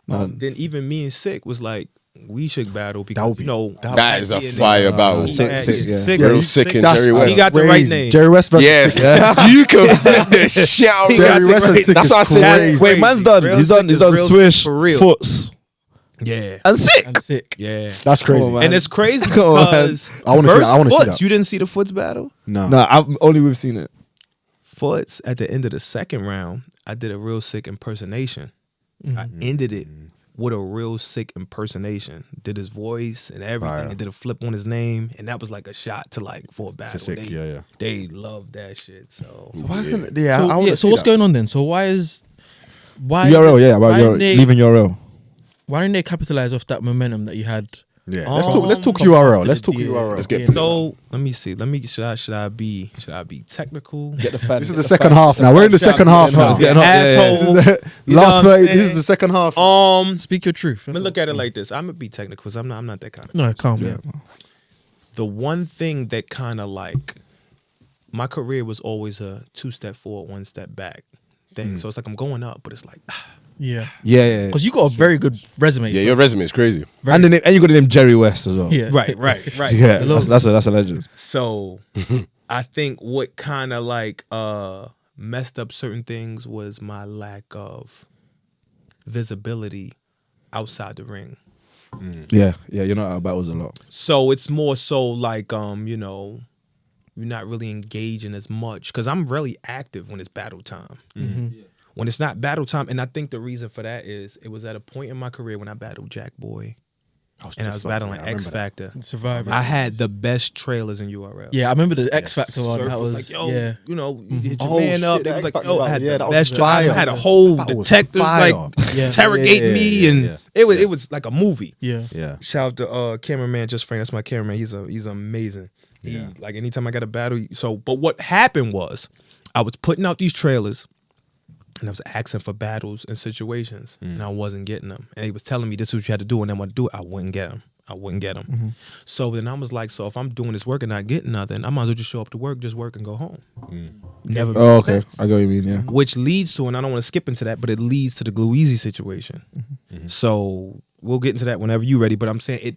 And then even me and Sick was like, we should battle because that is a fire battle. Sick, yeah. Real Sick and That's Jerry Wess. He got the right name. Jerry Wess versus Yes, Sick. you can flip the shit out. Jerry Wess and Sick That's is what I said. crazy. Wait, man's done. Real He's Sick done is real Swish, for real. Foots, Yeah. and Sick. And sick. Yeah. That's crazy. Come on, man. And it's crazy Come on, man. because I wanna see that. I wanna see Foots, that. you didn't see the Foots battle? No. No, I've only we've seen it. Foots at the end of the second round, I did a real sick impersonation. I ended it with a real sick impersonation. Did his voice and everything, Fire. and did a flip on his name, and that was like a shot to like for a battle. Sick, yeah. They love that shit. So Why couldn't, So what's going on then? So why URL, yeah, about your leaving URL. Why didn't they capitalize off that momentum that you had? Yeah, let's talk URL. Let's talk URL. Let's get so let me see. Should I be technical? Get the fan. This is the second half now. We're in the second half now. It's getting hot, Asshole. You know Last what I'm 30. saying? This is the second half. Speak your truth. Let me look at it like this. I'm gonna be technical because I'm not that kind of. No, calm down. The one thing that kind of like my career was always a 2-step forward, 1 step back thing. So it's like I'm going up, but it's like Yeah. Yeah. Because you got a very good resume. Yeah, your resume is crazy. And you got the name Jerry Wess as well. Yeah. right. Yeah, that's a legend. So I think what kind of like messed up certain things was my lack of visibility outside the ring. Yeah, you know our battles a lot. So it's more so like you're not really engaging as much because I'm really active when it's battle time. When it's not battle time, and I think the reason for that is it was at a point in my career when I battled Jack Boy and I was battling X Factor. Survivor. I had the best trailers in URL. Yeah, I remember the X Factor one. Surf That was like, yo, yeah. you hit your Oh, man up. shit, It the was like, X yo, I Factor had battle, yeah, the that was best. I fire. had a whole That was detective fire. like Yeah. interrogate me, yeah, and yeah. it was like a movie. Yeah. Yeah. Shout out to cameraman Just Frank. That's my cameraman. He's amazing. He, like anytime I got a battle. But what happened was I was putting out these trailers. And I was asking for battles and situations, and I wasn't getting them. And he was telling me this is what you had to do, and then when I do it, I wouldn't get them. So then I was like, so if I'm doing this work and not getting nothing, I might as well just show up to work, just work and go home. Never. Oh, made okay. sense. I get what you mean, yeah. Which leads to, and I don't want to skip into that, but it leads to the Glue Easy situation. So we'll get into that whenever you're ready. But I'm saying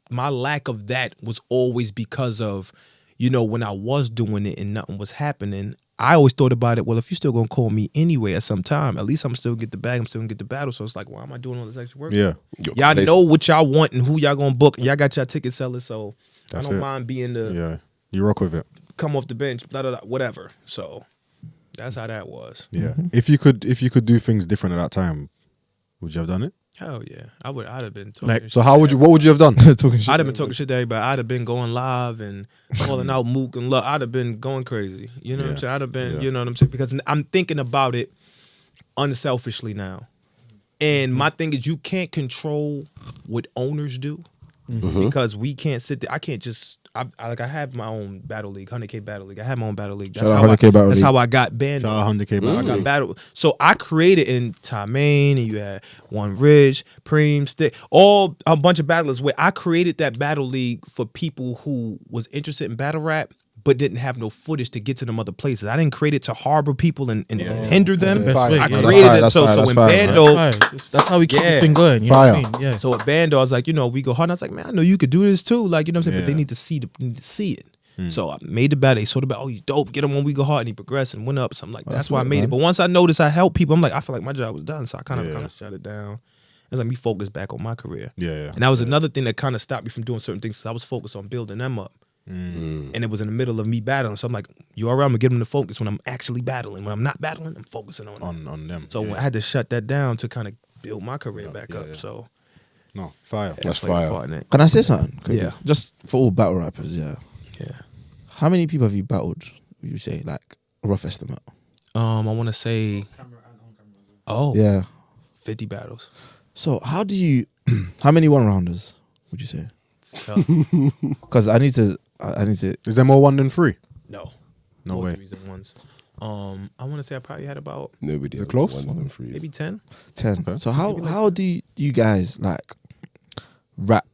my lack of that was always because of, when I was doing it and nothing was happening. I always thought about it, well, if you're still gonna call me anyway at some time, at least I'm still gonna get the bag, I'm still gonna get the battle. So it's like, why am I doing all this extra work? Yeah. Y'all know what y'all want and who y'all gonna book, and y'all got y'all ticket sellers, so That's I don't it. mind being the Yeah. You rock with it. come off the bench, blah, blah, blah, whatever. So that's how that was. Yeah. If you could do things different at that time, would you have done it? Hell yeah. I'd have been talking Like, shit. So what would you have done? Talking shit. I'd have been talking shit to everybody. I'd have been going live and calling out Mook and Luck. I'd have been going crazy. You know what I'm saying? I'd have been, you know what I'm saying? Because I'm thinking about it unselfishly now. And my thing is you can't control what owners do because we can't sit there. I can't just, I have my own battle league, 100K battle league. I have my own battle league. That's Shout out 100K battle that's league. how I got banned. Shout out 100K battle I got league. battle. So I created in Maine, and you had One Ridge, Preem, Stick, all a bunch of battlers where I created that battle league for people who was interested in battle rap but didn't have no footage to get to them other places. I didn't create it to harbor people and hinder them. the best way. I Yeah, created that's it fire, so that's when fire, Bando, That's how we keep Yeah. this thing going. You know what I Fire. mean? Yeah. so at Bando, I was like, we go hard. And I was like, man, I know you could do this too. Like, you know what I'm saying? But they need to see it. So I made the battle. They saw the battle. Oh, you dope. Get him when we go hard. And he progressed and went up. So I'm like, that's why I made it. But once I noticed I helped people, I'm like, I feel like my job was done. So I kind of shut it down. It let me focus back on my career. Yeah. And that was another thing that kind of stopped me from doing certain things. Cause I was focused on building them up. And it was in the middle of me battling. So I'm like, I'm gonna get them to focus when I'm actually battling. When I'm not battling, I'm focusing on them. On them. So I had to shut that down to kind of build my career back up. So No, fire. That's played a fire. part in it. Can I say something? quickly? Yeah. Just for all battle rappers, yeah. Yeah. How many people have you battled, would you say? Like, a rough estimate. I want to say, Yeah. 50 battles. So, how do you... how many one-rounders, would you say? So, Because I need to... Is there more one than three? no. No More way. threes than ones. I want to say I probably had about Nobody. They're has close? ones than threes. maybe 10. 10. So how do you guys like rap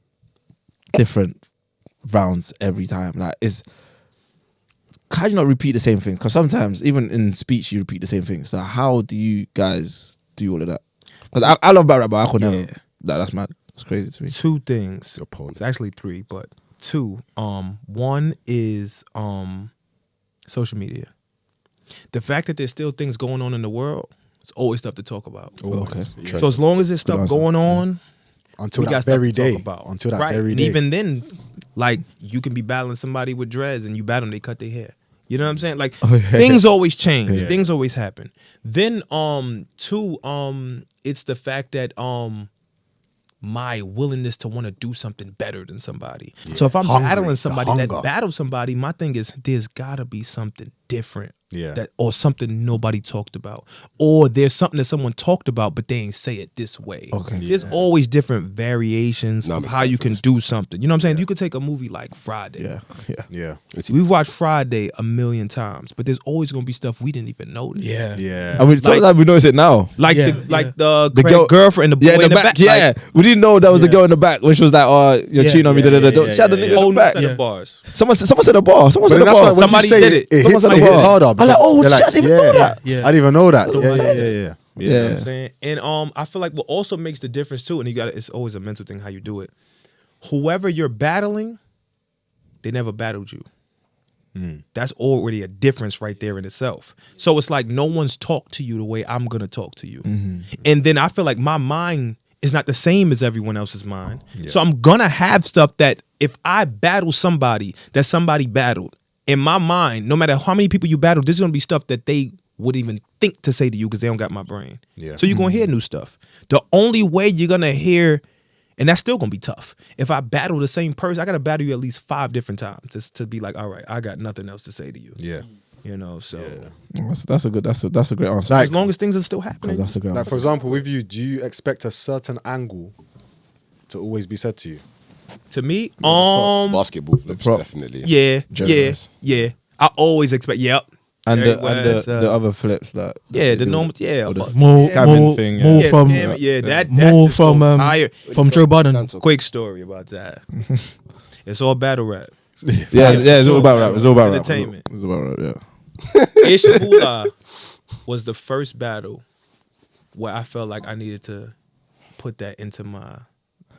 different rounds every time? Like, how do you not repeat the same thing? Because sometimes even in speech you repeat the same thing. So how do you guys do all of that? Because I love battle rap, but I could never. That's mad. It's crazy to me. Two things. Opponent. It's actually three, but two. One is social media. The fact that there's still things going on in the world, it's always stuff to talk about. Okay. So as long as there's stuff answer. going on, Until we got that stuff very to talk day. about. Until that right. very And day. even then, like you can be battling somebody with dreads and you battle them, they cut their hair. You know what I'm saying? Like things always change. Yeah. Things always happen. Then two, it's the fact that my willingness to want to do something better than somebody. So if I'm Hungry, battling the somebody hunger. that battles somebody, my thing is there's gotta be something different. Yeah. That or something nobody talked about. Or there's something that someone talked about, but they ain't say it this way. Okay. There's always different variations No, of I'm how you excited can for do something. You know what I'm saying? You could take a movie like Friday. Yeah. Yeah. We've watched Friday a million times, but there's always gonna be stuff we didn't even notice. Yeah. I mean, sometimes we notice it now. Like Yeah, the The Craig girlfriend, the boy in the back. Yeah, we didn't know that was the girl in the back, which was like, "Oh, you're Yeah, cheating on me." yeah, Da, da, da. yeah, She had the yeah, nigga Like, whole in new the back. set of bars. Someone said a bar. Someone But said then a that's why bar. when Somebody you say did it, it. it Someone hits, said it a hits bar. harder. I'm like, oh, They're shit, I didn't even know that. Yeah. I didn't even know that. So Yeah, like- yeah. You know Yeah. what I'm saying? And I feel like what also makes the difference too, and it's always a mental thing how you do it. Whoever you're battling, they never battled you. That's already a difference right there in itself. So it's like no one's talked to you the way I'm gonna talk to you. And then I feel like my mind is not the same as everyone else's mind. So I'm gonna have stuff that if I battle somebody that somebody battled, in my mind, no matter how many people you battle, there's gonna be stuff that they would even think to say to you because they don't got my brain. Yeah. So you're gonna hear new stuff. The only way you're gonna hear, and that's still gonna be tough. If I battle the same person, I gotta battle you at least 5 different times just to be like, all right, I got nothing else to say to you. Yeah. You know, so That's a great answer. Like- as long as things are still happening, That's a great Like, answer. for example, with you, do you expect a certain angle to always be said to you? to me, Basketball flips, prop. definitely. yeah. I always expect, And Jerry the Wess, the other flips that yeah, they the do. normal, Or the More, scamming more, thing. more yeah, from that more just from goes higher. from Joe Biden. Quick story about that. It's all battle rap. Yeah, it's all about rap. It's all about rap. Entertainment. It's all about rap. Yeah. Ishabula was the first battle where I felt like I needed to put that into my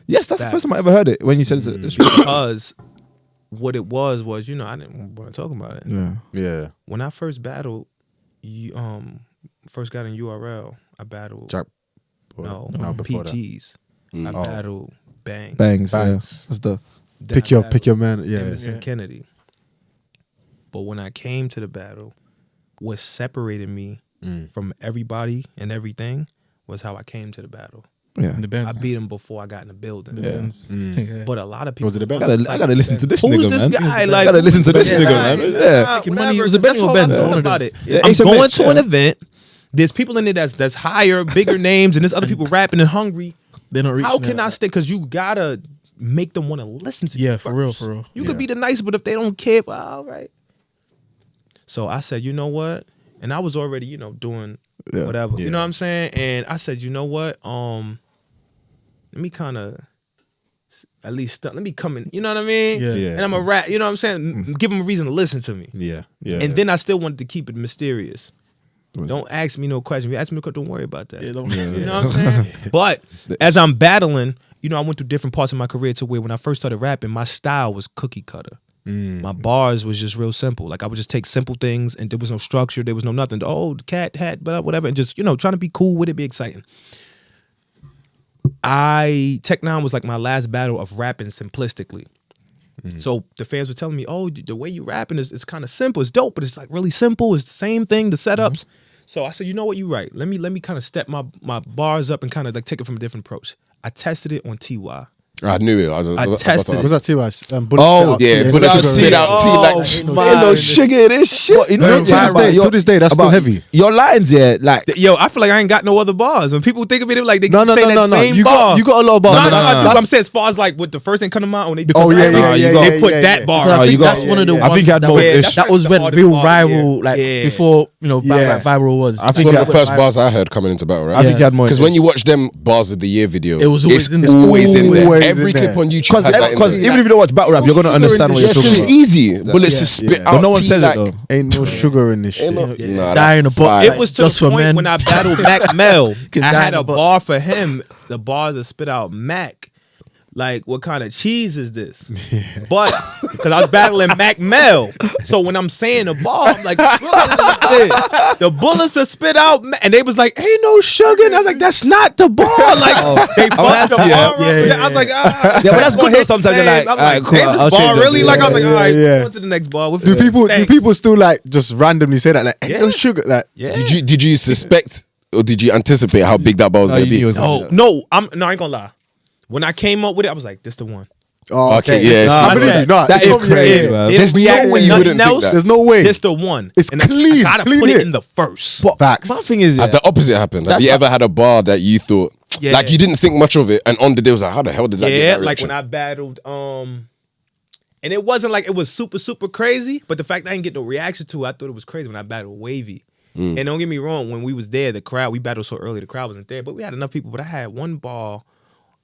Yes, that's the first time I ever heard it when you said it. because what it was you know I didn't want to talk about it. Yeah. Yeah. When I first battled, first got in URL, I battled Jack. no before that. PGs. I Oh. battled Bang. Bangs. Yeah. Bangs. That's the Then Pick I your battled man. Yeah. Emerson Kennedy. But when I came to the battle, what separated me from everybody and everything was how I came to the battle. yeah. The I Benz. beat him before I got in the building. The Benz. Yeah. But a lot of people Was it the Benz? I gotta listen to this Who's nigga, this man. guy? I Like, gotta listen to this yeah, nigga, like, man. Yeah. Making money. whatever. It was a Benz That's or all Benz, I know one of about those. it. Yeah, I'm Ace of going Mitch, to yeah. an event. There's people in it that's higher, bigger names, and there's other people rapping and hungry. They're not reaching. How can it. I stay? Because you gotta make them want to listen to you. Yeah, for real, first. for real. You Yeah. could be the nice, but if they don't care, well, all right. So I said, you know what? And I was already, doing Yeah. whatever. Yeah. You know what I'm saying? And I said, you know what? Let me kind of at least let me come in. You know what I mean? Yeah. Yeah. And I'm a rap. You know what I'm saying? Give them a reason to listen to me. Yeah. Yeah. And then I still wanted to keep it mysterious. Was Don't ask me no question. If you ask me no question, don't worry about that. Yeah, don't- You know what I'm saying? But as I'm battling, I went through different parts of my career to where when I first started rapping, my style was cookie cutter. My bars was just real simple. Like I would just take simple things and there was no structure, there was no nothing. Oh, the cat hat, but whatever, and just trying to be cool with it, be exciting. Tech Nine was like my last battle of rapping simplistically. So the fans were telling me, "Oh, the way you rapping is kind of simple. It's dope, but it's like really simple. It's the same thing, the setups." So I said, "You know what? You're right. Let me kind of step my bars up and kind of like take it from a different approach." I tested it on TY. I knew it. I tested Was it. that T-Rice? Oh yeah, but I just spit out tea like ain't no sugar in this shit. What, you No, know, to this day, that's still heavy. Your lines, yeah, like Yo, I feel like I ain't got no other bars. When people think of it, they're like they No. say that same You bar. got a lot of bars. No, but I do. that's- I'm saying as far as like with the first thing come to mind when they Oh, yeah, they put yeah, that yeah. bar. Because I you think got- that's one of the yeah, ones I think you had that, more went- ish. that was The when hardest real part, viral, yeah. like Yeah. before Yeah. viral was. I It's think one yeah, of the first bars I heard coming into battle rap. I think you had more Because when you watch them bars of the year videos, It was always it's in there. always in there. Always Every in clip there. on YouTube has that in because there. even if you don't watch battle rap, you're gonna understand what you're Yes, talking because it's about. easy. Bullets to spit Yeah. out. But no one tea says like, it though. Ain't no sugar in this shit. Ain't no, nah, Die in a that's box. fire. It was to Just the for point men. when I battled Mac Mel. I die had in a a box. bar for him. The bars that spit out Mac. Like, what kind of cheese is this? But because I was battling Mac Mel, so when I'm saying the bar, I'm like, the bullets that spit out, and they was like, ain't no sugar. And I was like, that's not the bar. Like they fucked the bar up. yeah, I was like, ah. Yeah, but that's good though. Sometimes you're like, I'm alright, like, cool, damn, this I'll bar change it. really? Like I was like, all right, Yeah. on to the next bar. Do people Thanks. still like just randomly say that like ain't no Yeah. sugar like Yeah. Did you suspect or did you anticipate how big that bar was No, going to you knew be? it was gonna No, I ain't gonna lie. When I came up with it, I was like, this the one. oh, Okay, yeah, I see, believe that- you. No, that it's is not- crazy, yeah. man. They There's don't no react way to you nothing wouldn't think else. that. There's no way. This the one. It's And clean, I gotta clean put it hit. in the first. Facts. My thing is, Has the opposite happened? Have That's you not- ever had a bar that you thought, Yeah. like you didn't think much of it, and on the day was like, how the hell did that get Yeah, that like reaction? when I battled, and it wasn't like it was super crazy, but the fact that I didn't get no reaction to it, I thought it was crazy when I battled Wavy. And don't get me wrong, when we was there, the crowd, we battled so early, the crowd wasn't there, but we had enough people. But I had one bar.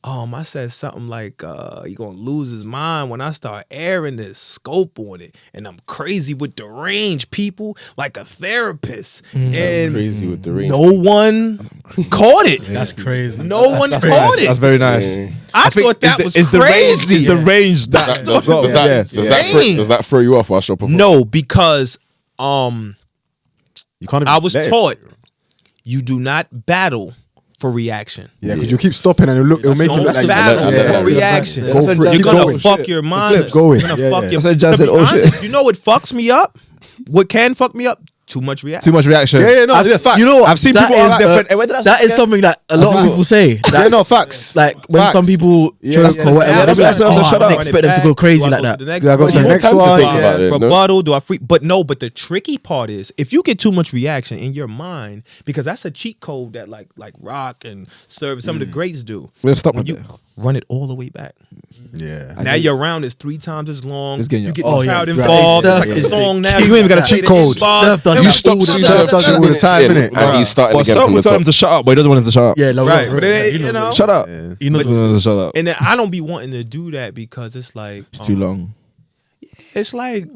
I said something like, he gonna lose his mind when I start airing this scope on it. And I'm crazy with the range, people, like a therapist. And Crazy with the ring. no one caught it. That's crazy. No one caught it. That's very nice. I thought that was it's crazy. It's the range that Does Dang. that throw you off while you're performing? No, because You can't even I was let it. taught you do not battle for reaction. Yeah, because you keep stopping and it'll make you Don't look like battle Yeah, yeah, for yeah. reaction. Go for it. You're Keep gonna going. fuck your mind. Keep going. You're gonna Yeah, fuck yeah. your. That's what Jazz to said, be oh, honest, shit. you know what fucks me up? What can fuck me up? Too much reaction. too much reaction. Yeah, no, yeah, facts. You know what? I've seen That people is, on different. Where did I that say is again? something that a lot of people say. Yeah, That, no, facts. like when Facts. some people Yeah, choke yeah, or yeah. whatever, Yeah, they'll be like, that's what I said, "Oh, shut I up." didn't expect them to go crazy like that." Yeah, I go to the next time to one. think about it. No? Rebuttal, do I free? But no, but the tricky part is if you get too much reaction in your mind, because that's a cheat code that like Rock and Serve, some of the greats do. We'll stop When with you that. run it all the way back. Yeah. Now your round is 3 times as long. It's getting You you- get Oh, the yeah. crowd Surf- involved. It's Surf like a is song now. You ain't even got a gotta cheat say the code. involved. Surf does You that stop all the Surf time. Surf does it all the minutes time, in, innit? and he's starting Well, again some from will the tell him top. to shut up, but he doesn't want him to shut up. Yeah, no, Right, no, but no, it ain't, you you know. Shut up. He knows He doesn't want him to shut up. And then I don't be wanting to do that because it's like It's too long. It's like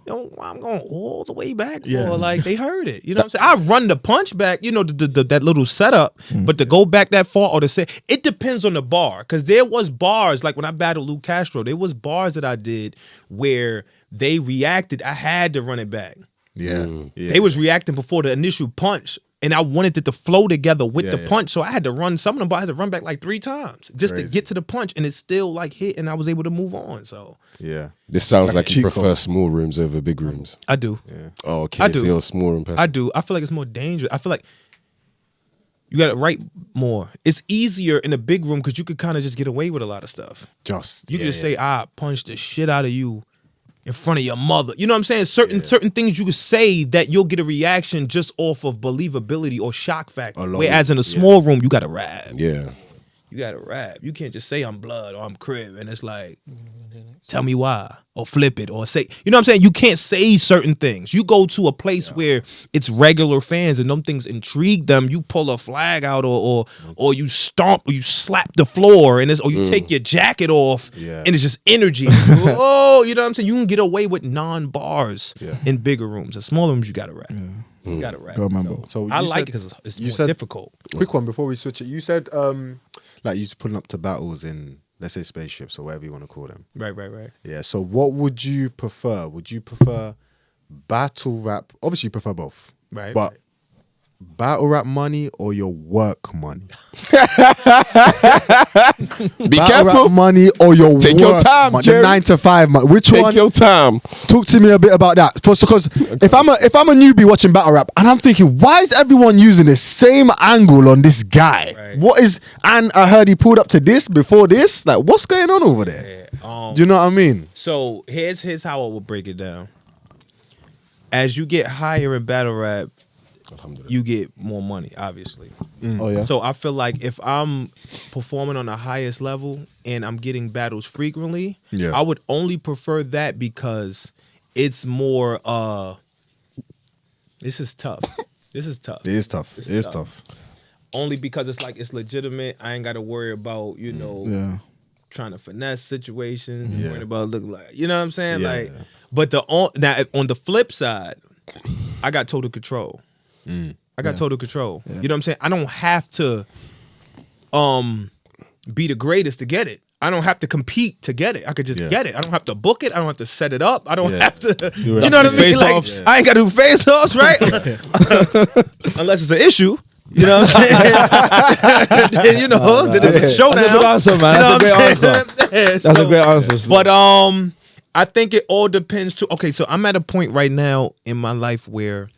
I'm going all the way back Yeah. for like they heard it. You know what I'm saying? I run the punch back, you know, that little setup, but to go back that far or to say it depends on the bar. Cause there was bars, like when I battled Luke Castro, there was bars that I did where they reacted. I had to run it back. Yeah. Yeah. They was reacting before the initial punch. And I wanted it to flow together with Yeah, the yeah. punch. So I had to run some of them, but I had to run back like 3 times just to Crazy. get to the punch. And it still like hit and I was able to move on. So Yeah. This sounds like you cheat prefer code. small rooms over big rooms. I do. Oh, okay. I do. So you're a small room person. I do. I feel like it's more dangerous. I feel like you got to write more. It's easier in a big room because you could kind of just get away with a lot of stuff. Just You yeah, can just yeah. say, I punched the shit out of you in front of your mother. You know what I'm saying? Certain things you could say that you'll get a reaction just off of believability or shock factor. A lot Whereas of- in a small room, you got to rap. Yeah. You got to rap. You can't just say I'm blood or I'm crib and it's like, tell me why or flip it or say, you know what I'm saying? You can't say certain things. You go to a place where it's regular fans and them things intrigue them. You pull a flag out or you stomp or you slap the floor and it's, or you take your jacket off Yeah. and it's just energy. Oh, you know what I'm saying? You can get away with non-bars Yeah. in bigger rooms. In smaller rooms, you got to rap. You got to rap. Go on, Mambo. So I you like said- it because it's you more said- difficult. Quick one before we switch it. You said like you pulling up to battles in, let's say, spaceships or whatever you want to call them. Right. Yeah. So what would you prefer? Would you prefer battle rap? Obviously, you prefer both. Right, But right. battle rap money or your work money? Be Battle careful. rap money or your Take work your time, money? Jerry. The 9 to 5 money. Which Take one? your time. Talk to me a bit about that. Because if I'm a newbie watching battle rap and I'm thinking, why is everyone using the same angle on this guy? Right. What is? And I heard he pulled up to this before this. Like, what's going on over there? Yeah. Do you know what I mean? So here's how I will break it down. As you get higher in battle rap, you get more money, obviously. Oh yeah. So I feel like if I'm performing on the highest level and I'm getting battles frequently, Yeah. I would only prefer that because it's more this is tough. This is tough. It is tough. This It is tough. Only because it's like it's legitimate. I ain't gotta worry about, you know, Yeah. trying to finesse situations, Yeah. worrying about look like, you know what I'm saying? Yeah. Like, but now on the flip side, I got total control. I got total control. You know what I'm saying? I don't have to be the greatest to get it. I don't have to compete to get it. I could just get it. I don't have to book it. I don't have to set it up. I don't have to. You know what I mean? Face-offs. Like, I ain't got to do face-offs, right? Unless it's an issue. You know what I'm saying? Then, you know, then it's a showdown. That's a good answer, man. You know That's a what I'm great answer. saying? That's a great answer. But I think it all depends too. Okay, so I'm at a point right now in my life where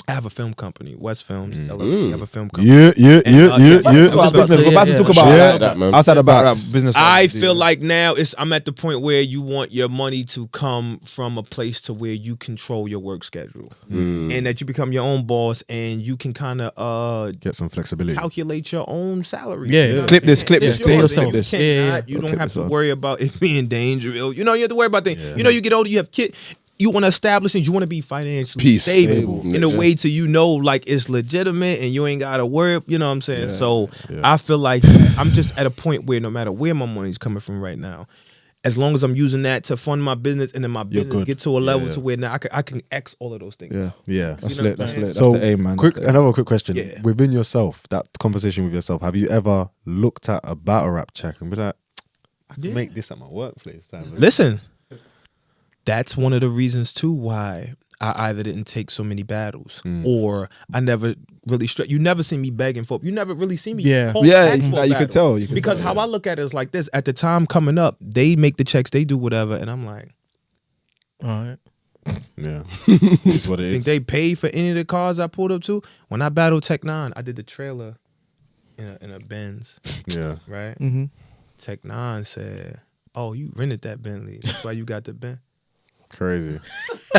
I have a film company, West Films, LLC. I have a film company. Yeah. About business. We're about to talk about Yeah. That, man. outside of battle rap business. I feel like now I'm at the point where you want your money to come from a place to where you control your work schedule, and that you become your own boss and you can kind of Get some flexibility. calculate your own salary. Yeah. You know what Clip I this, mean? clip It's this, yours, clip and this. You Yeah. cannot. You don't Clip have this to one. worry about it being dangerous. You know, you have to worry about things. You know, you get older, you have kids. You want to establish things. You want to be financially stable in a way to like it's legitimate and you ain't got to worry. You know what I'm saying? So I feel like I'm just at a point where no matter where my money's coming from right now, as long as I'm using that to fund my business and then my business good. get to a level Yeah. to where now I can X all of those things. Yeah. Yeah. That's You know lit. what I'm That's saying? lit. That's So the aim, man. quick, That's the aim. another quick question. Yeah. Within yourself, that conversation with yourself, have you ever looked at a battle rap check and be like, I can make this at my workplace? Listen, that's one of the reasons too why I either didn't take so many battles or I never really you never see me begging for. You never really see me. Yeah. call Yeah, back for a you battle. could tell. You could Because tell, how I look at it is like this: at the time coming up, they make the checks, they do whatever, and I'm like, All right. Yeah. It's what it I think is. they paid for any of the cars I pulled up to. When I battled Tech 9, I did the trailer in a Benz, Yeah. right? Mm-hmm. Tech 9 said, "Oh, you rented that Bentley. That's why you got the Benz." Crazy.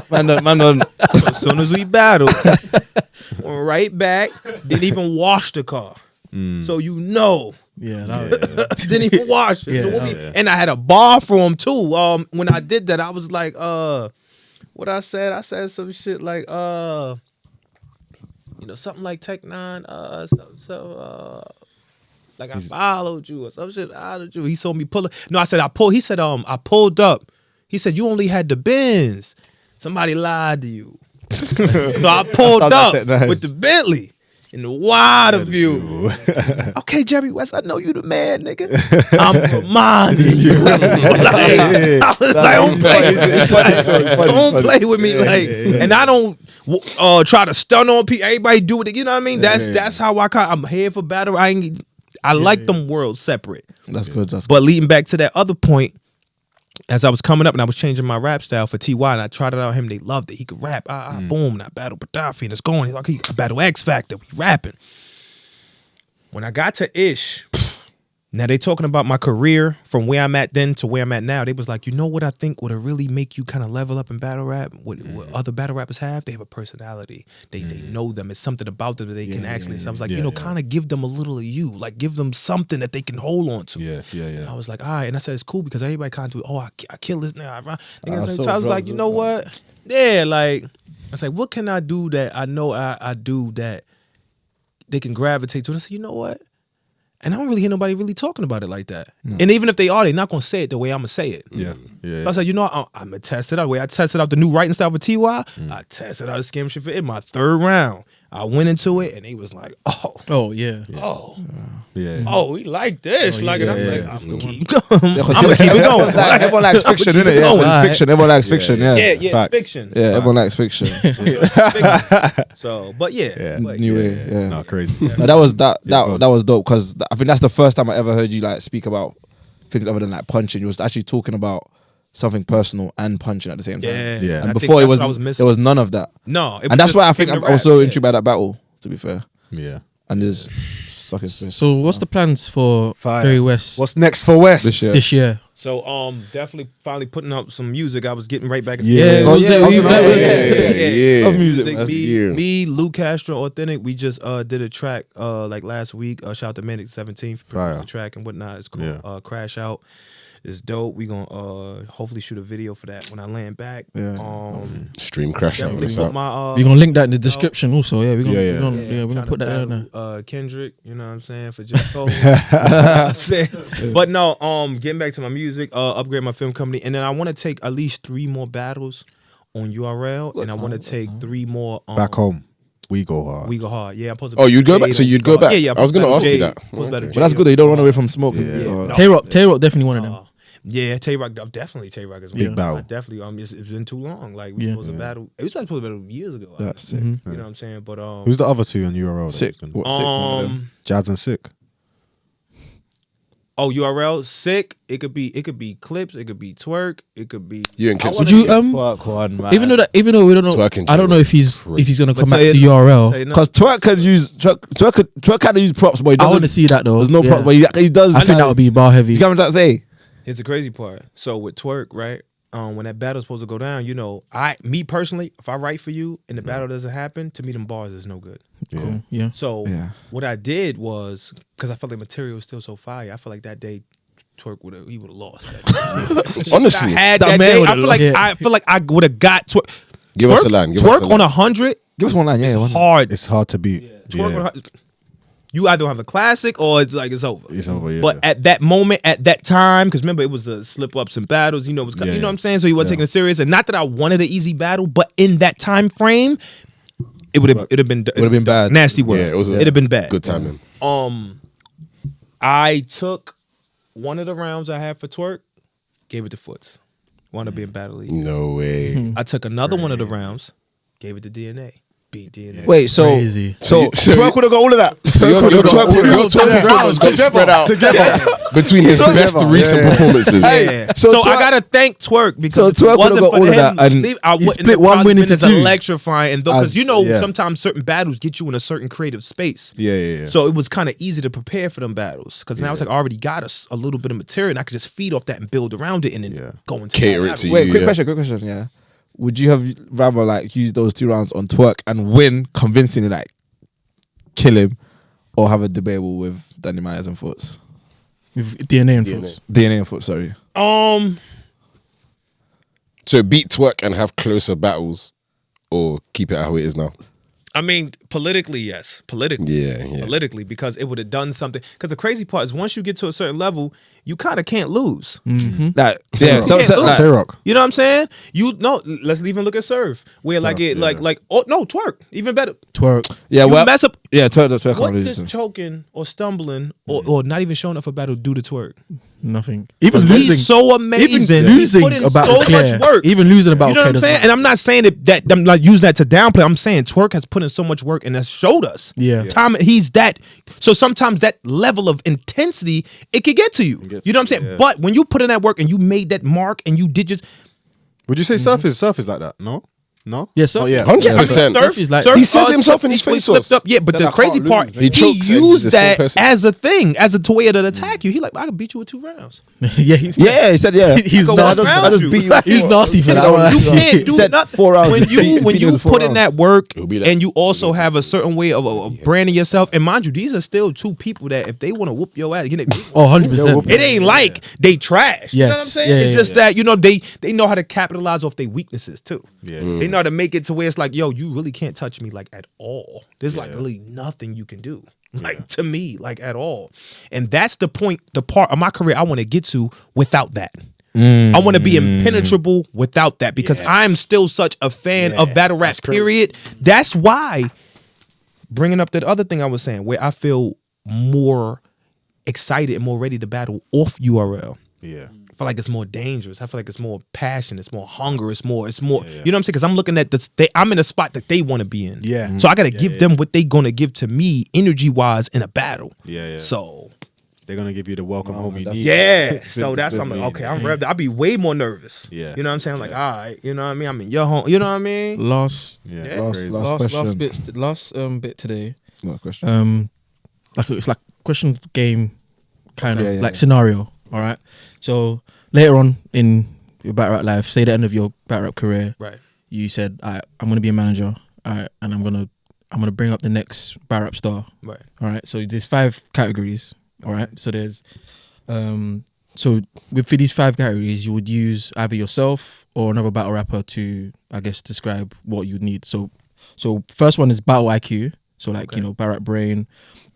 Man, As soon as we battled, went right back, didn't even wash the car. So you know, Yeah. didn't even wash it. Yeah, So what oh, we- yeah. And I had a bar for him too. When I did that, I was like, what I said some shit like, something like Tech 9, like I followed you or some shit. I followed you. He saw me pull up. No, I said I pulled. He said I pulled up. He said you only had the Benz. Somebody lied to you. So I pulled Sounds like up Tech 9. with the Bentley in the wider view. Okay, Jerry Wess, I know you the man, nigga. I'm reminding you. I was like, don't play. Don't play with me, and I don't try to stun on people. Everybody do it. You know what I mean? That's how I'm here for battle. I like them worlds separate. that's good. That's But leading back to that other point, as I was coming up and I was changing my rap style for TY and I tried it out on him, they loved it. He could rap. Boom, and I battled Gaddafi and it's going. He's like, I battle X Factor. We rapping. When I got to Ish, now they talking about my career from where I'm at then to where I'm at now. They was like, you know what I think would really make you kind of level up in battle rap? What other battle rappers have? They have a personality. They know them. It's something about them that they can actually. So I was like, kind of give them a little of you. Like give them something that they can hold on to. Yeah. And I was like, all right. And I said, it's cool because everybody kind of do, I kill this now. So so I was like, drugs you as know well. what? Yeah, like, I was like, what can I do that I know I do that they can gravitate to? And I said, you know what? And I don't really hear nobody really talking about it like that. And even if they are, they're not going to say it the way I'm going to say it. Yeah. So I said, you know, I'm going to test it out. The way I tested out the new writing style for TY, I tested out the scam shit for in my third round. I went into it and they was like, Oh yeah. oh. Yeah. Oh, we like this. Like, and I'm yeah, like, yeah. I'm keep going. Yeah, 'cause I'm gonna keep it going. Like, everyone likes fiction, innit? Yeah, going. it's fiction. Everyone likes fiction. Yeah, Yeah, Facts. fiction. yeah. Everyone likes fiction. So, but yeah. But, New way. Yeah. No, crazy. No, that was that go on. was dope because I think that's the first time I ever heard you like speak about things other than like punching. You was actually talking about something personal and punching at the same time. Yeah. Yeah. And I think before that's it was, what I was missing. there was none of that. No. it was And that's just why I think hitting I the was so rap, intrigued by that battle, to be fair. Yeah. And just suck his face. So what's the plans for Fire. Jerry Wess What's next for West? This year. this year? So definitely finally putting up some music. I was getting right back. Yeah. Oh, yeah, yeah. Love music, man. Me, Lou Castro, Authentic. We just did a track like last week. Shout out to Manic 17th for Fire. the track and whatnot. It's called Yeah. Crash Out. It's dope. We gonna hopefully shoot a video for that when I land back. Yeah. Stream crash out. Definitely What's put up? my We're gonna link that in the description also. Yeah, we're gonna, Yeah, we're gonna tryna put that in there. battle, Kendrick, you know what I'm saying, for J. Cole. You know what I'm saying? But no, getting back to my music, upgrade my film company, and then I want to take at least 3 more battles on URL, and I want to take 3 more Back home. We go hard. We go hard. Yeah, I'm supposed to. Oh, you'd go back? Jade So and Oh, you'd We go back? Yeah, yeah. I was gonna ask you that. But Okay. But that's good that you don't run away from smoke. Oh, Tay-Rock definitely one of them. Yeah, Tay-Rock, definitely Tay-Rock is Big one. battle. I definitely, it's been too long. Like, we Yeah. supposed to battle. It was like supposed to battle years ago. That's sick. You know what I'm saying? But, Who's the other 2 on URL? Sick. What, sick one of them? Jazz and Sick. oh, URL, Sick. It could be Clips. It could be Twerk. It could be. You and Clips. Would you Twerk one, man. even though we don't know, Twerk and I don't know if he's crazy. gonna But come back tell to you- URL. Say no. Because Twerk kind of use props, but he I doesn't. want to see that though. There's no Yeah. props, but he does. I think that would be bar heavy. You get what I'm trying to say? Here's the crazy part. So with Twerk, right? When that battle's supposed to go down, you know, me personally, if I write for you and the battle doesn't happen, to me them bars is no good. Cool. Yeah. So Yeah. what I did was, because I felt like material was still so fire, I feel like that day Twerk would have lost. That day. Honestly, I had That that man day. would've I feel lost. like Yeah. I feel like I would have got Twerk. give us a line. Give us Twerk a on line. 100 Give us one line, yeah. One. hard. It's hard to beat. Twerk on Yeah. 100. You either have a classic or it's like it's over. It's over, yeah. But at that moment, at that time, because remember it was the slip ups and battles, you know, you know what I'm saying. So you wasn't taking it serious, and not that I wanted an easy battle, but in that time frame, it would have been bad. nasty word. Yeah, It'd have been bad. Good timing. I took one of the rounds I had for Twerk, gave it to Foots. Wanna be in battle league. No way. I took another one of the rounds, gave it to DNA. Beat DNA. Wait, so Crazy. so So Twerk would have got all of that. So your 12 rounds got spread out between his best recent performances. Yeah. So So, Twerk- I gotta thank Twerk because So if Twerk it wasn't would've got for all of him, that, and I he wouldn't split have one probably win been into as 2. electrifying, because you know yeah. sometimes certain battles get you in a certain creative space. Yeah. So it was kind of easy to prepare for them battles because now it's like I already got a little bit of material and I could just feed off that and build around it and then go into Cater that it to battle. you. Wait, quick question. Yeah, would you have rather like use those 2 rounds on Twerk and win convincingly, like kill him, or have a debatable with Danny Myers and Foots? With DNA and Foots. DNA and Foots, sorry. So beat Twerk and have closer battles, or keep it how it is now. I mean, politically, yes. Politically. Yeah. Politically, because it would have done something. Because the crazy part is once you get to a certain level, you kind of can't lose. Like, yeah, You can't lose. like, Tay-Rock. You know what I'm saying? Let's even look at Serve. Where like Twerk, even better. Twerk. yeah, You well, mess up. yeah, Twerk What can't does lose. choking or stumbling or not even showing up for battle do to Twerk? Nothing. Even He's losing. so amazing. Even He losing put in about so Claire. much work. Even losing about You know what I'm Claire saying? doesn't- And I'm not saying that I'm not using that to downplay. I'm saying Twerk has put in so much work and has showed us. Yeah. Time he's that. So sometimes that level of intensity it could get to you. You know what I'm saying? yeah. But when you put in that work and you made that mark and you did just Would you say Surf is like that? No? Yeah, Surf. Oh, yeah. 100%. Surf is like- He says himself in his he face slipped sauce. up. Yeah, but Then the I crazy can't part, lose. he chokes and he's used the same that person. as a thing, as a way to attack you. He like, I can beat you with 2 rounds. Yeah, he's Yeah, he said, yeah. He's Go nasty. around I just you. beat you. He's nasty for You that. can't do said nothing 4 rounds. when you Beat you with 4 put in that rounds. work It'll be that. and you also have a certain way of branding yourself. And mind you, these are still 2 people that if they want to whoop your ass, Oh, 100%. it ain't like they trash. You know what I'm Yes. saying? Yeah, It's yeah, just that they know how to capitalize off their weaknesses too. Yeah. They know how to make it to where it's like, yo, you really can't touch me like at all. There's like really nothing you can do. Like to me, like at all. And that's the point, the part of my career I want to get to without that. I want to be impenetrable without that because I'm still such a fan of battle rap, period. That's why, bringing up that other thing I was saying, where I feel more excited and more ready to battle off URL. Yeah. I feel like it's more dangerous. I feel like it's more passion. It's more hunger. It's more. You know what I'm saying? Because I'm looking at this. I'm in a spot that they want to be in. Yeah. So I got to give them what they gonna give to me, energy wise, in a battle. Yeah. So They're gonna give you the welcome home you need. yeah. So that's I'm like, okay, I'm revved. I'll be way more nervous. Yeah. You know what I'm saying? I'm like, all right. You know what I mean? I'm in your home. You know what I mean? Last bit today. What question? Like it's like question game kind of Yeah, yeah, like yeah. scenario. All right. So later on in your battle rap life, say the end of your battle rap career, Right. you said, all right, I'm gonna be a manager, all right, and I'm gonna bring up the next battle rap star. Right. All right. So there's 5 categories. All right. So there's so for these 5 categories, you would use either yourself or another battle rapper to, I guess, describe what you need. So first one is battle IQ. So like, you know, battle rap brain,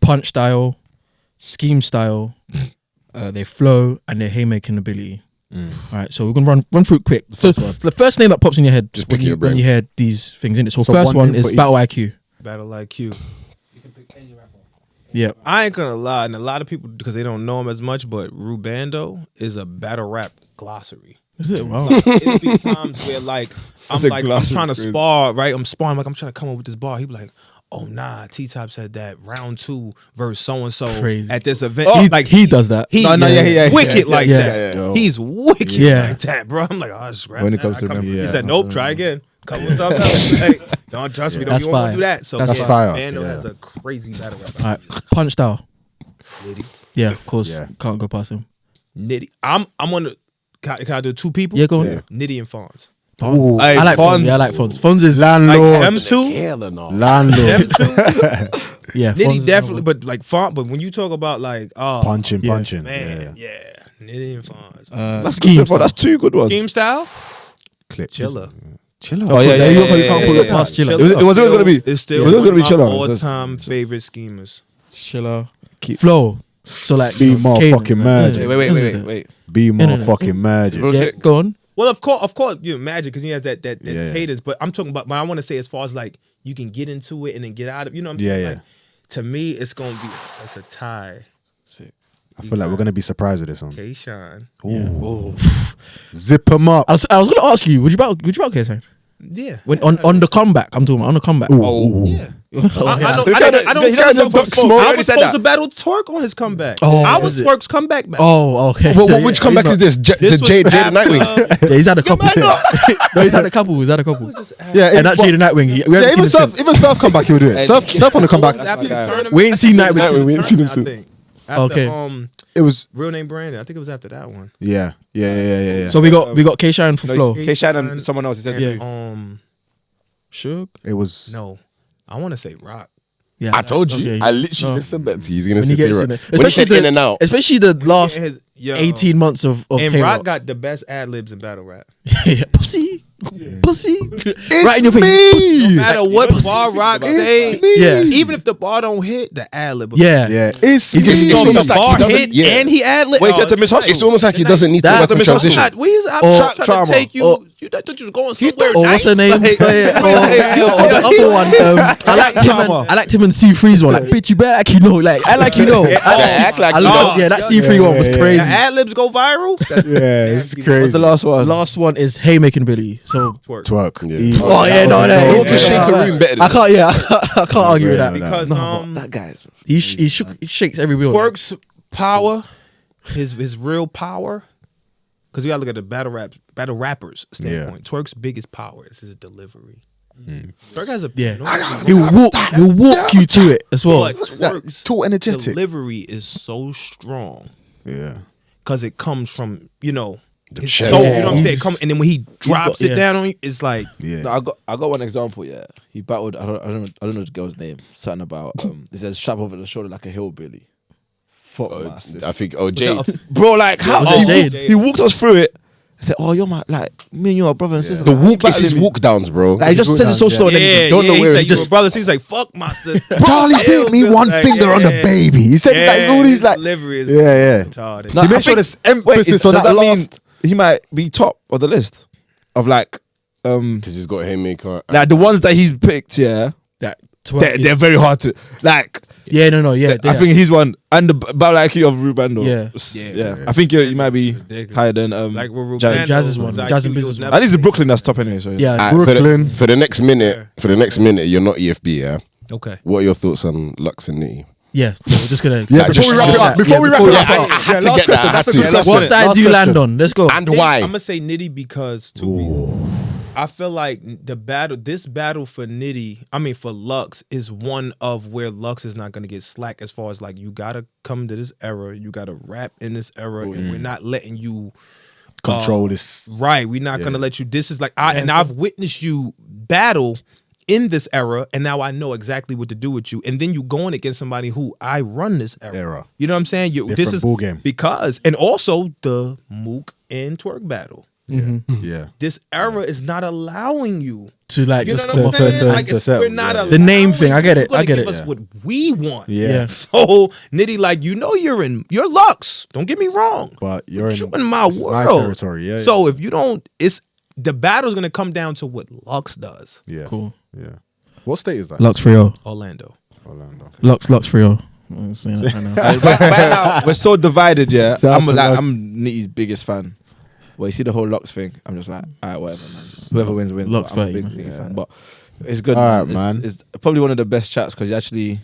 punch style, scheme style, their flow, and their haymaking ability. All right, so we're gonna run through it quick. So the first name that pops in your head Just when pick your brain. when you hear these things in it. So So first one one name is for battle IQ. Battle IQ. Yeah. I ain't gonna lie, and a lot of people because they don't know him as much, but Rubando is a battle rap glossary. Is it? Wow. It'll be times where like I'm a like I'm glossary trying to crazy. spar, right? I'm sparring, like I'm trying to come up with this bar. He be like, "Oh nah, T-Top said that round 2 verse so and so Crazy. at this event." He does that. He wicked like that. Yeah. He's wicked Yeah. like that, bro. I'm like, oh, scrap When it that. comes I to come- remember, he yeah. said, nope, try again. Come with something else. Hey, don't trust me. Don't That's you want fire. to do that? So That's fire. Bando Yeah. has a crazy battle rap. All right. Punch style. Nitty. Yeah, of course. Yeah. Can't go past him. Nitty. I'm on the. Can I do 2 people? Yeah, go on. Yeah. Nitty and Fonz. Ooh, Hey, I like Fonz. Fonz. Yeah, I like Fonz. Fonz is landlord. Them 2. Landlord. yeah. Fonz Nitty is definitely, but like Fonz. But when you talk about like, oh punching. man, yeah. Nitty and Fonz. That's scheme good. style. That's 2 good ones. Team style. Clip. Chiller. Chiller. Oh yeah, You yeah, can't pull it past Chiller. It was always gonna be. It's still It was always one gonna be of Chiller. my all-time favorite schemers. Chiller. Flow. So like Be you know, motherfucking Kane, magic. Wait. Be Internet. motherfucking magic. Bro, Yeah, Sick. go on. Well, of course, you know, Magic because he has that Yeah. cadence. But I'm talking about. But I want to say as far as like you can get into it and then get out of. You know what I'm saying? Yeah. Like, to me, it's gonna be it's a tie. I feel like we're gonna be surprised with this one. K-Shine. Zip him up. I was gonna ask you, would you battle KSI? Yeah. When on the comeback, I'm talking about on the comeback. Yeah. I don't. He I kinda- don't. he kinda jumped up smoke. I Already was said supposed that. to battle Twerk on his comeback. Oh, I was is it? Twerk's comeback match. Oh, okay. Well, So, which yeah, comeback he's is this? This was Jade after- Nightwing. Yeah, he's had a couple. No, he's had a couple. He's had a couple. Yeah, And actually, the Nightwing. We haven't even seen him Surf, since. even Surf come back, he'll do it. Surf on the comeback. After the tournament- We ain't seen Nightwing after since. the We ain't seen him tournament, I since. think. After, Okay. It was Real name Brandon. I think it was after that one. yeah. So we got K-Shine for flow. K-Shine and someone else. He said And, Suge. It was no, I want to say Rock. Yeah, I told you. Okay. I literally No. just said that to you. He's gonna When he sit gets there. in it. When he said in and out. Especially the last Yo. 18 months of And K-Rock. Rock got the best ad libs in battle rap. Yeah, pussy. Pussy. It's Right in your face. me. No matter what bar Rock say, Yeah. even if the bar don't hit, the ad lib. Yeah. Yeah, it's He's me. getting So It's the almost like he bar doesn't- hit yeah. and he ad lib. Wait, he said to Miss Hustle. It's almost like he doesn't need to That- work with Mr. Hustle. transition. I'm trying trauma. to take you. Or- You thought you was going somewhere Or what's her name? nice. Or the other one. I liked him in C3's one. Like, bitch, you better act you know. Like, I like you know. act like I you love. know. Yeah, that C3 one was Yeah, crazy. The ad libs go viral. Yeah, it's What's crazy. the last one? Last one is haymaking ability. So. Twerk. Yeah. Easy. Oh yeah, no, No one no. can shake a room better than I can't. Yeah, I can't argue with that. Because That guy's. He shakes every wheel. Twerk's power, his real power, because you gotta look at the battle rappers standpoint. Twerk's biggest power is his delivery. Twerk has a Yeah, he'll walk you to it as well. but Twerk's Too energetic. delivery is so strong Yeah. because it comes from his chest. soul, you know what I'm saying? And then when he drops got- it yeah. down on you, it's like Yeah. No, I got one example. Yeah, he battled. I don't know the girl's name. Something about it says strap over the shoulder like a hillbilly. Fuck massive. I think. Oh, Jade. Bro, like how Was it he Jade? walked us through it. I said, "Oh, you're my me and you are brother and sister." The Like, walk is his battling me. walk downs, bro. Like he just says it so slow. And then yeah, you don't know yeah, where he's it's like, just. brothers. He's like, fuck my sister. Charlie, take me one Like, finger on the yeah. baby. He said like all these like delivery is yeah. retarded. No, He I made sure think- there's Wait, emphasis on does that that mean last. he might be top of the list of like Because he's got a haymaker. the ones that he's picked? Yeah, That they're very hard to like. Yeah, no, yeah. I think he's one, and the battle IQ of Rubando. Yeah. I think you might be Ridiculous. higher than Like with Jazz. Jazz is one. Rubando, Jazz and IQ, Business you'll one. At least never in Brooklyn, that's top anyway. So Yeah. Alright, Brooklyn. for the next minute, you're not EFB, yeah? Okay. What are your thoughts on Lux and Nitty? Yeah, we're just gonna. Yeah, Like, before we wrap it up, before we wrap it up, I had to last get that, question, I that's had a to. good Last What question. side Last do you question. land on? Let's go. And why? I'm gonna say Nitty because two reasons. I feel like this battle for for Lux is one of where Lux is not gonna get slack as far as like you gotta come to this era, you gotta rap in this era, and we're not letting you Control this. Right, we're not gonna let you. This is like I've witnessed you battle in this era, and now I know exactly what to do with you. And then you going against somebody who I run this era. You know what I'm saying? This is ball game. because, and also the Mook and Twerk battle. Yeah. This era is not allowing you To like You know just what come I'm off saying? to Like, settle, we're not yeah. The name allowing thing, I you. get it, You're gonna I get give it. us what we want. Yeah. So Nitty, like you're Lux. Don't get me wrong. But you're in my it's world. territory. Yeah. So if you don't, the battle's gonna come down to what Lux does. yeah. Cool. Yeah. What state is that? Lux for you. Orlando. Orlando. Lux for you. I'm saying that right now. right now, we're so divided. Yeah, Shout out to Lux. I'm Nitty's biggest fan. Well, you see the whole Lux thing. I'm just like, all right, whatever, man. Whoever wins, wins. Lux But I'm a 30, big, man. big fan. But it's good. All right, It's- man. It's probably one of the best chats because you actually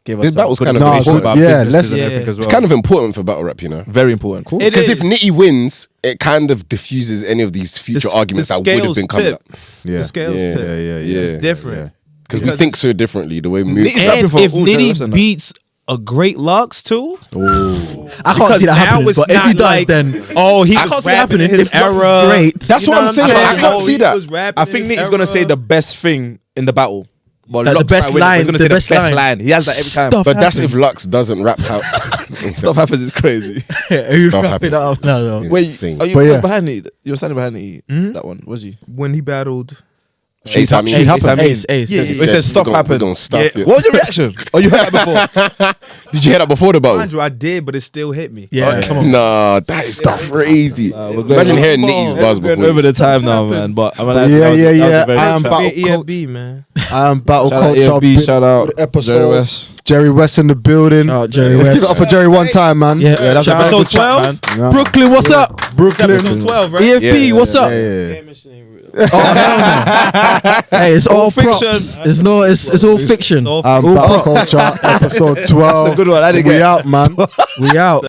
gave us This battle's kind of information important. about Yeah, businesses let's- and Yeah. everything as well. It's kind of important for battle rap, you know? very important. Cool. It Because is. if Nitty wins, it kind of diffuses any of these future arguments that would have scales been coming tip. up. Yeah. The scales Yeah, tip. yeah. It's different. yeah. Because we think so differently. The way we move. Nitty's rapping And for if all generations Nitty now. beats a great Lux too, I can't because see that now happening. it's But if he not does, like, then he I was can't see that rapping happening. in his If Lux is era. great, That's You what know I'm saying. saying? I can't see He that. was rapping I in think his Nitty's gonna say era. the best thing in the battle. But Like the Lux best might win, but line, He's gonna the say best the best line. line. He has that every time. Stuff But that's if happens. Lux doesn't rap how. Stuff happens is crazy. Who's Stuff wrapping it up? No. Yeah. Wait, Insane. are you But yeah. behind Nitty? You were standing behind Nitty. That one was you? when he battled. Ace, I mean, Ace, he said- Ace. he He said, said stuff "We're gonna happens." stuff Yeah. it." What was your reaction? Oh, you heard that before? Did you hear that before the battle? Mind you, I did, but it still hit me. Yeah, come on. Nah, that is crazy. we're going Imagine over- hearing Nitty's buzz Going before. over the time now, man. But I'm gonna Yeah. I am Be battle EFB, man. battle Shout out culture. EFB, shout out Good episode. Jerry Wess. Jerry West in the building. Shout out Jerry Let's Wess. give it up for Jerry one time, man. Yeah, that's shout out episode episode 12? 12, man. Yeah. Brooklyn, what's up? Brooklyn. Episode 12, right? EFB, Yeah, what's up? Yeah. Damn, this shit ain't real. Hey, it's all fiction. props. It's no, it's all fiction. It's all Battle culture episode 12. That's a good one. I didn't We get- out, man. We out.